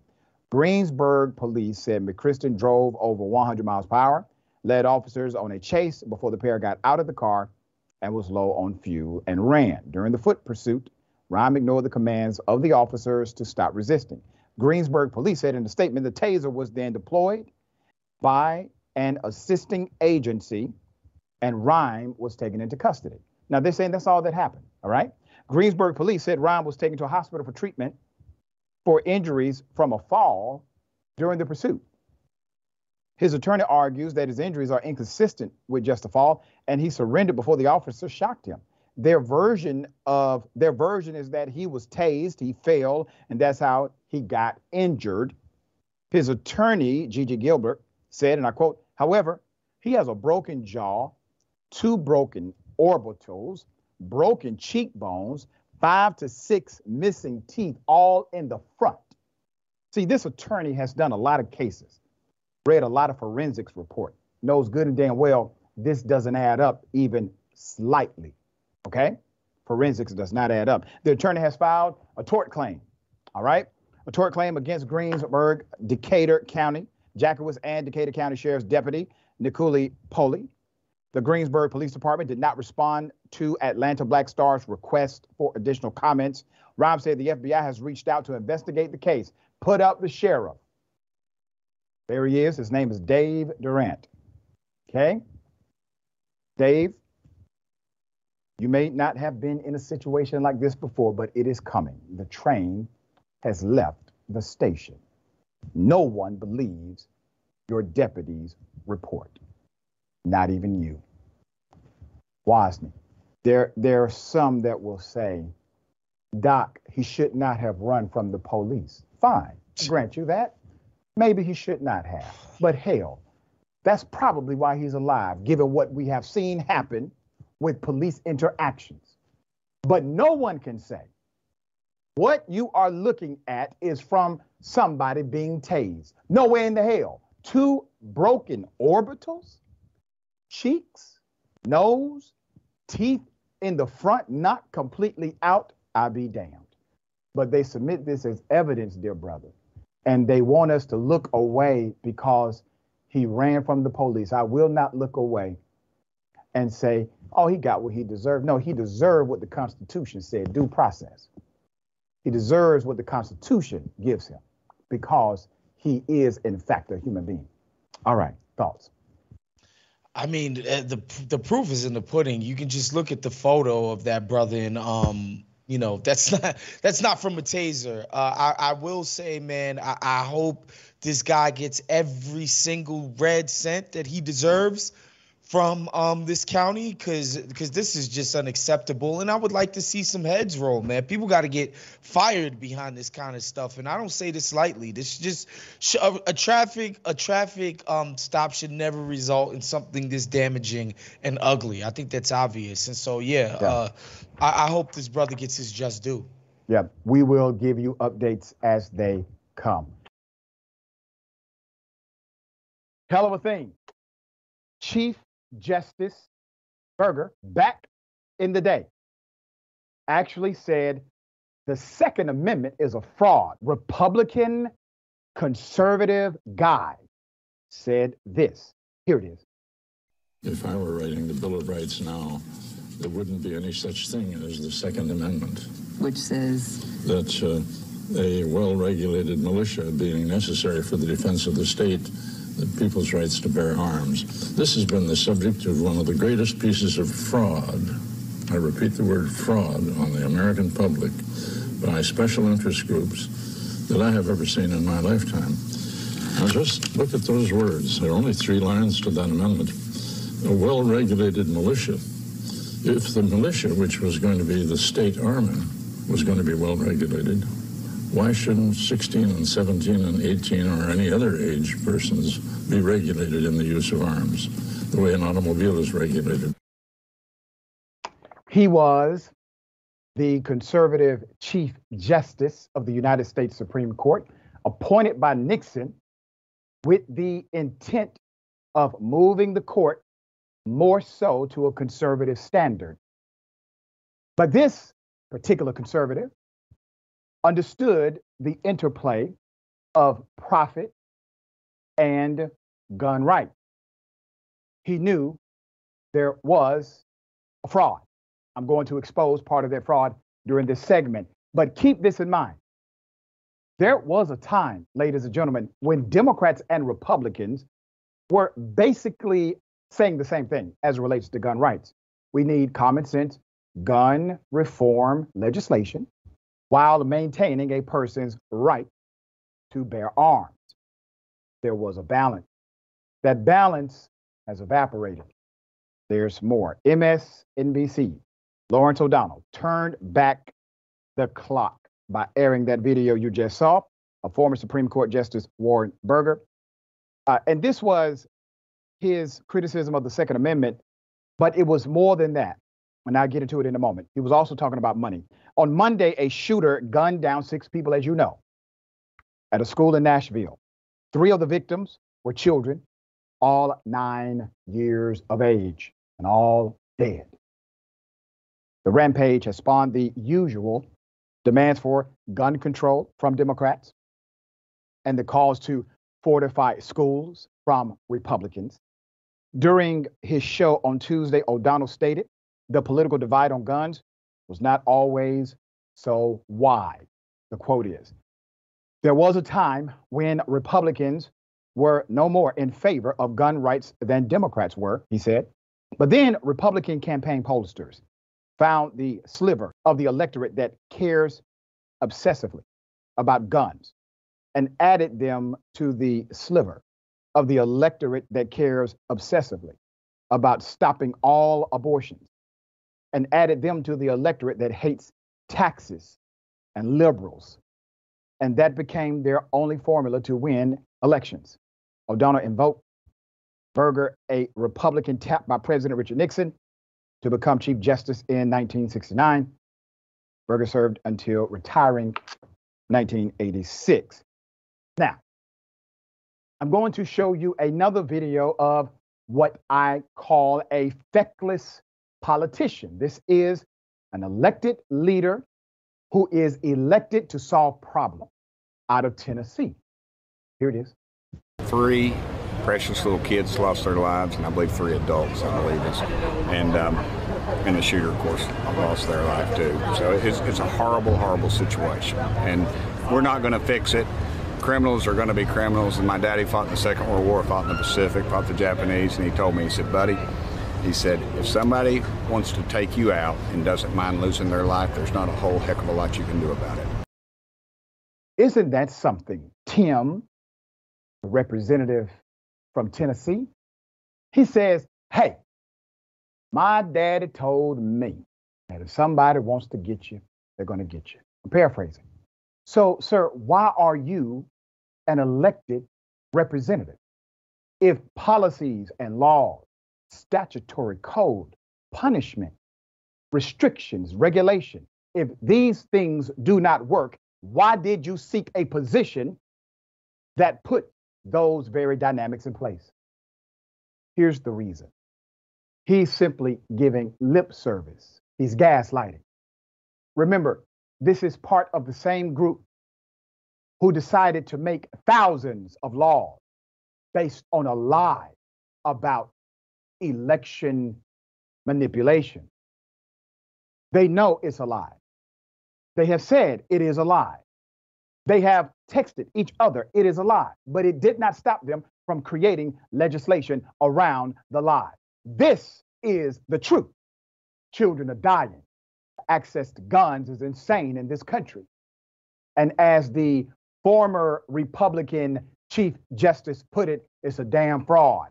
Greensburg police said McChristen drove over 100 miles per hour, led officers on a chase before the pair got out of the car and was low on fuel and ran. During the foot pursuit, Rhyme ignored the commands of the officers to stop resisting. Greensburg police said in a statement the taser was then deployed by an assisting agency and Rhyme was taken into custody. Now, they're saying that's all that happened, all right? Greensburg police said Rhyme was taken to a hospital for treatment for injuries from a fall during the pursuit. His attorney argues that his injuries are inconsistent with just a fall, and he surrendered before the officer shocked him. Their version is that he was tased, he fell, and that's how he got injured. His attorney, Gigi Gilbert, said, and I quote, however, he has a broken jaw, 2 broken orbitals, broken cheekbones, 5 to 6 missing teeth, all in the front. See, this attorney has done a lot of cases, read a lot of forensics report, knows good and damn well this doesn't add up even slightly, okay? Forensics does not add up. The attorney has filed a tort claim, all right? A tort claim against Greensburg, Decatur County, Jackowitz, and Decatur County Sheriff's Deputy Nikuli Poli. The Greensburg Police Department did not respond to Atlanta Black Star's request for additional comments. Rob said the FBI has reached out to investigate the case. Put up the sheriff. There he is. His name is Dave Durant. Okay? Dave, you may not have been in a situation like this before, but it is coming. The train has left the station. No one believes your deputy's report. Not even you. Wosny. There are some that will say, Doc, he should not have run from the police. Fine, I grant you that. Maybe he should not have. But hell, that's probably why he's alive, given what we have seen happen with police interactions. But no one can say what you are looking at is from somebody being tased. Nowhere in the hell. 2 broken orbitals, cheeks, nose, teeth in the front, not completely out, I be damned. But they submit this as evidence, dear brother, and they want us to look away because he ran from the police. I will not look away and say, oh, he got what he deserved. No, he deserved what the Constitution said, due process. He deserves what the Constitution gives him because he is, in fact, a human being. All right, thoughts? I mean, the proof is in the pudding. You can just look at the photo of that brother, and that's not from a taser. I will say, man, I hope this guy gets every single red cent that he deserves from this county, because this is just unacceptable, and I would like to see some heads roll, man. People got to get fired behind this kind of stuff, and I don't say this lightly. This is just a traffic stop should never result in something this damaging and ugly. I think that's obvious, and so I hope this brother gets his just due. Yeah, we will give you updates as they come. Hell of a thing. Chief Justice Berger, back in the day, actually said the Second Amendment is a fraud. Republican conservative guy said this. Here it is. If I were writing the Bill of Rights now, there wouldn't be any such thing as the Second Amendment. Which says? That a well-regulated militia being necessary for the defense of the state, the people's rights to bear arms. This has been the subject of one of the greatest pieces of fraud, I repeat the word fraud, on the American public by special interest groups that I have ever seen in my lifetime. Now just look at those words. There are only 3 lines to that amendment. A well-regulated militia. If the militia, which was going to be the state army, was going to be well-regulated, why shouldn't 16 and 17 and 18 or any other age persons be regulated in the use of arms the way an automobile is regulated? He was the conservative Chief Justice of the United States Supreme Court, appointed by Nixon with the intent of moving the court more so to a conservative standard. But this particular conservative understood the interplay of profit and gun rights. He knew there was a fraud. I'm going to expose part of that fraud during this segment, but keep this in mind. There was a time, ladies and gentlemen, when Democrats and Republicans were basically saying the same thing as it relates to gun rights. We need common sense gun reform legislation while maintaining a person's right to bear arms. There was a balance. That balance has evaporated. There's more. MSNBC, Lawrence O'Donnell, turned back the clock by airing that video you just saw of former Supreme Court Justice Warren Berger. And this was his criticism of the Second Amendment, but it was more than that. And I'll get into it in a moment. He was also talking about money. On Monday, a shooter gunned down 6 people, as you know, at a school in Nashville. 3 of the victims were children, all 9 years of age, and all dead. The rampage has spawned the usual demands for gun control from Democrats and the calls to fortify schools from Republicans. During his show on Tuesday, O'Donnell stated the political divide on guns was not always so wide. The quote is, there was a time when Republicans were no more in favor of gun rights than Democrats were, he said. But then Republican campaign pollsters found the sliver of the electorate that cares obsessively about guns and added them to the sliver of the electorate that cares obsessively about stopping all abortions, and added them to the electorate that hates taxes and liberals. And that became their only formula to win elections. O'Donnell invoked Berger, a Republican tapped by President Richard Nixon to become Chief Justice in 1969. Berger served until retiring 1986. Now, I'm going to show you another video of what I call a feckless politician. This is an elected leader who is elected to solve problems out of Tennessee. Here it is. 3 precious little kids lost their lives, and I believe 3 adults, I believe it is. And the shooter, of course, lost their life too. So it's a horrible, horrible situation. And we're not going to fix it. Criminals are going to be criminals. And my daddy fought in the Second World War, fought in the Pacific, fought the Japanese, and he told me, he said, buddy, he said, if somebody wants to take you out and doesn't mind losing their life, there's not a whole heck of a lot you can do about it. Isn't that something? Tim, the representative from Tennessee, he says Hey, my daddy told me that if somebody wants to get you, they're going to get you. I'm paraphrasing. So, sir, why are you an elected representative? If policies and laws, statutory code, punishment, restrictions, regulation, if these things do not work, why did you seek a position that put those very dynamics in place? Here's the reason. He's simply giving lip service. He's gaslighting. Remember, this is part of the same group who decided to make thousands of laws based on a lie about election manipulation. They know it's a lie. They have said it is a lie. They have texted each other, it is a lie, but it did not stop them from creating legislation around the lie. This is the truth. Children are dying. Access to guns is insane in this country. And as the former Republican Chief Justice put it, it's a damn fraud.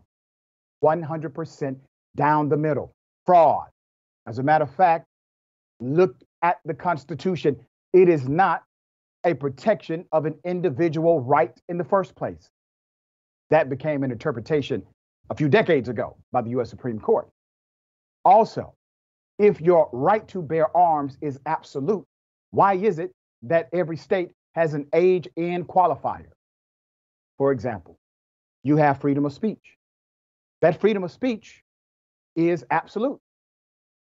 100% down the middle. Fraud. As a matter of fact, look at the Constitution. It is not a protection of an individual right in the first place. That became an interpretation a few decades ago by the U.S. Supreme Court. Also, if your right to bear arms is absolute, why is it that every state has an age-in qualifier? For example, you have freedom of speech. That freedom of speech is absolute,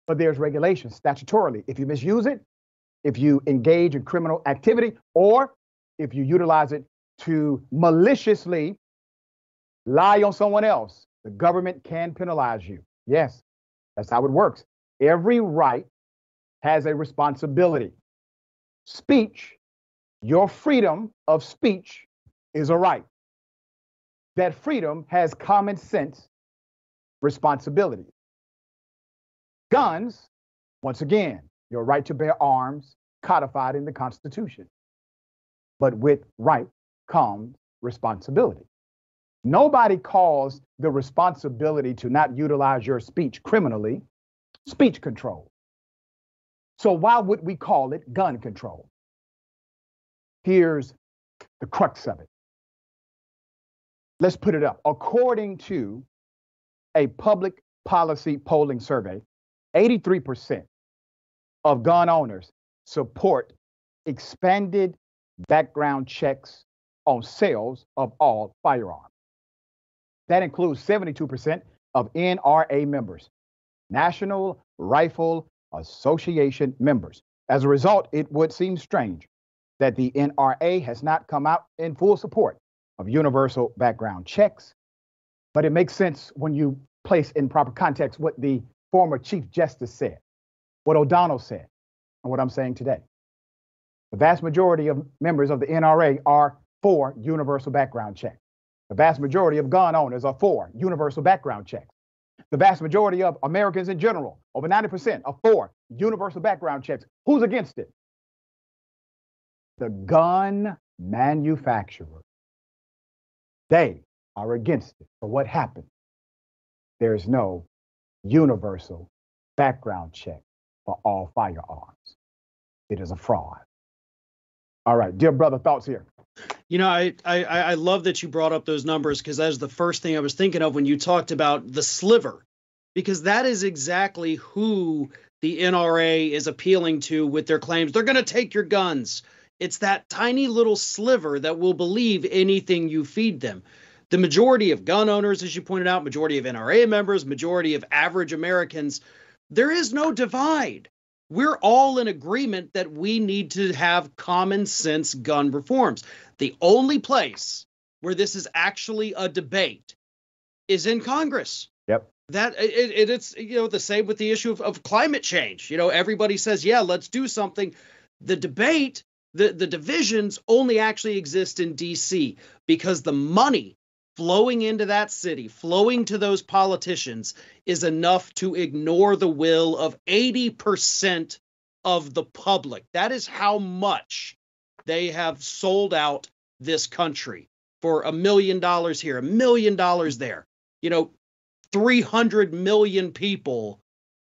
but there's regulations statutorily. If you misuse it, if you engage in criminal activity, or if you utilize it to maliciously lie on someone else, the government can penalize you. Yes, that's how it works. Every right has a responsibility. Speech, your freedom of speech is a right. That freedom has common sense responsibility. Guns, once again, your right to bear arms codified in the Constitution. But with right comes responsibility. Nobody calls the responsibility to not utilize your speech criminally speech control. So why would we call it gun control? Here's the crux of it. Let's put it up. According to a public policy polling survey, 83% of gun owners support expanded background checks on sales of all firearms. That includes 72% of NRA members, National Rifle Association members. As a result, it would seem strange that the NRA has not come out in full support of universal background checks, but it makes sense when you place in proper context what the former Chief Justice said, what O'Donnell said, and what I'm saying today. The vast majority of members of the NRA are for universal background checks. The vast majority of gun owners are for universal background checks. The vast majority of Americans in general, over 90%, are for universal background checks. Who's against it? The gun manufacturer. They are against it. So what happened? There's no universal background check for all firearms. It is a fraud. All right, dear brother, thoughts here. You know, I love that you brought up those numbers, because that was the first thing I was thinking of when you talked about the sliver, because that is exactly who the NRA is appealing to with their claims. They're going to take your guns. It's that tiny little sliver that will believe anything you feed them. The majority of gun owners, as you pointed out, majority of NRA members, majority of average Americans, there is no divide. We're all in agreement that we need to have common sense gun reforms. The only place where this is actually a debate is in Congress. Yep. That it's the same with the issue of climate change. Everybody says, yeah, let's do something. The debate, the divisions only actually exist in DC, because the money flowing into that city, flowing to those politicians, is enough to ignore the will of 80% of the public. That is how much they have sold out this country for $1 million here, $1 million there. 300 million people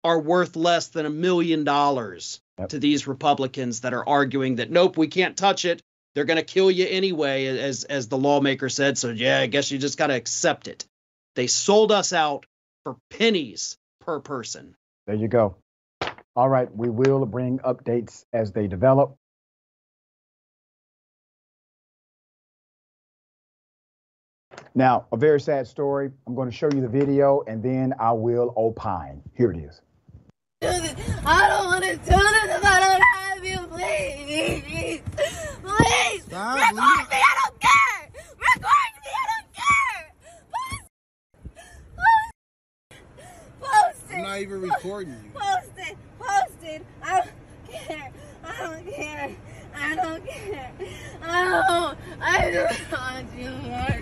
are worth less than $1 million to these Republicans that are arguing that, nope, we can't touch it. They're going to kill you anyway, as the lawmaker said. So, yeah, I guess you just got to accept it. They sold us out for pennies per person. There you go. All right, we will bring updates as they develop. Now, a very sad story. I'm going to show you the video, and then I will opine. Here it is. I don't want to do this if I don't have you, please. Please. Stop, record me, I don't care. Record me, I don't care. Post it. I'm not even recording you. Post it. Post it. I don't care. I don't care. I don't care. I just want you more.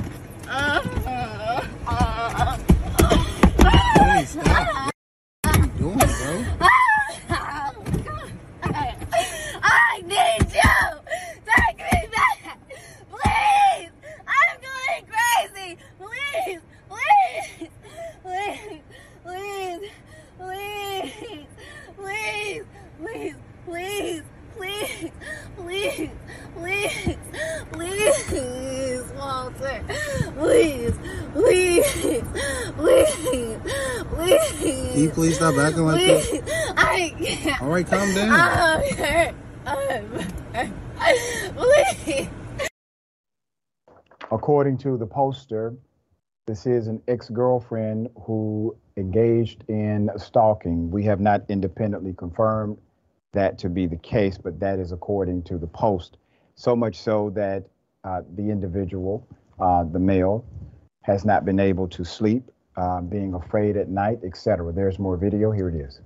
Hey, stop. What are you doing, bro? I need you! Take me back! Please! I'm going crazy! Please! Please! Please! Please! Please! Please! Please! Please! Please! Please! Please! Please! Walter! Please! Please! Please! Please! Can you please stop acting like Please. that? I can't. All right, calm down. I'm hurt. Please. According to the poster, this is an ex-girlfriend who engaged in stalking. We have not independently confirmed that to be the case, but that is according to the post. So much so that the individual, the male, has not been able to sleep, being afraid at night, etc. There's more video. Here it is.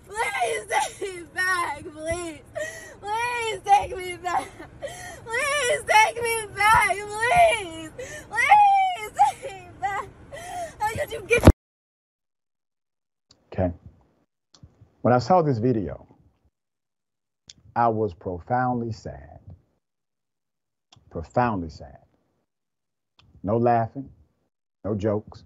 Please take me back, please. Please take me back. Please take me back, please. Please take me back. How could you get... Okay. When I saw this video, I was profoundly sad. Profoundly sad. No laughing, no jokes.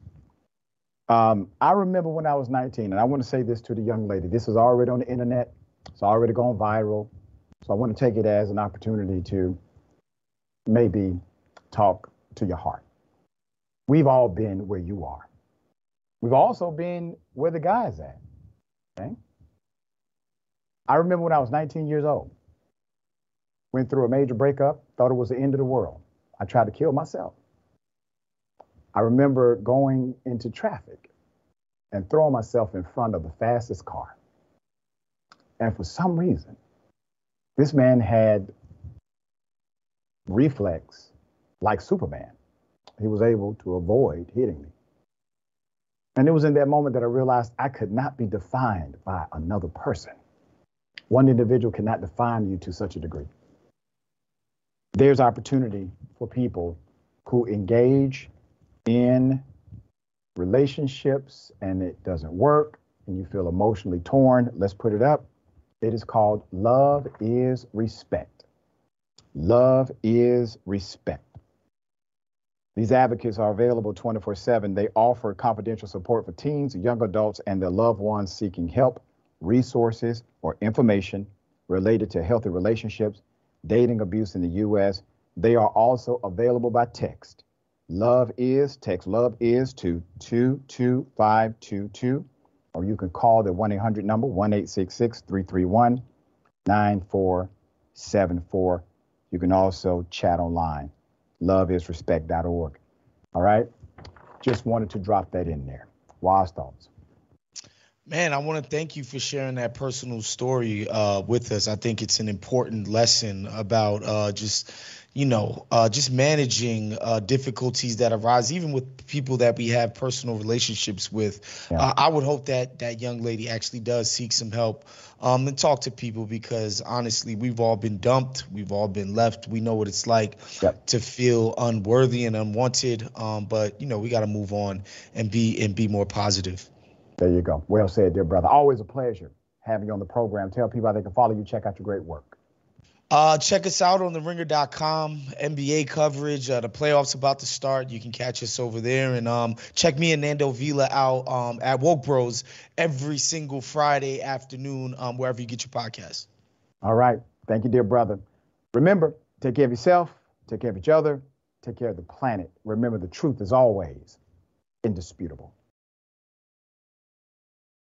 I remember when I was 19, and I want to say this to the young lady. This is already on the internet. It's already gone viral. So I want to take it as an opportunity to maybe talk to your heart. We've all been where you are. We've also been where the guy's at. Okay? I remember when I was 19 years old, went through a major breakup, thought it was the end of the world. I tried to kill myself. I remember going into traffic and throwing myself in front of the fastest car. And for some reason, this man had reflex like Superman. He was able to avoid hitting me. And it was in that moment that I realized I could not be defined by another person. One individual cannot define you to such a degree. There's opportunity for people who engage in relationships and it doesn't work and you feel emotionally torn. Let's put it up. It is called love is respect. Love is respect. These advocates are available 24/7. They offer confidential support for teens, young adults, and their loved ones seeking help, resources, or information related to healthy relationships, dating abuse in the U.S. They are also available by text. Text love is to 22522, or you can call the 1-800 number, 1-866-331-9474. You can also chat online, loveisrespect.org. All right? Just wanted to drop that in there. Wise thoughts. Man, I want to thank you for sharing that personal story with us. I think it's an important lesson about just managing difficulties that arise, even with people that we have personal relationships with. Yeah. I would hope that that young lady actually does seek some help and talk to people, because honestly, we've all been dumped. We've all been left. We know what it's like to feel unworthy and unwanted. But, we got to move on and be more positive. There you go. Well said, dear brother. Always a pleasure having you on the program. Tell people how they can follow you. Check out your great work. Check us out on theringer.com, NBA coverage. The playoffs about to start. You can catch us over there. And check me and Nando Vila out at Woke Bros every single Friday afternoon, wherever you get your podcasts. All right. Thank you, dear brother. Remember, take care of yourself, take care of each other, take care of the planet. Remember, the truth is always indisputable.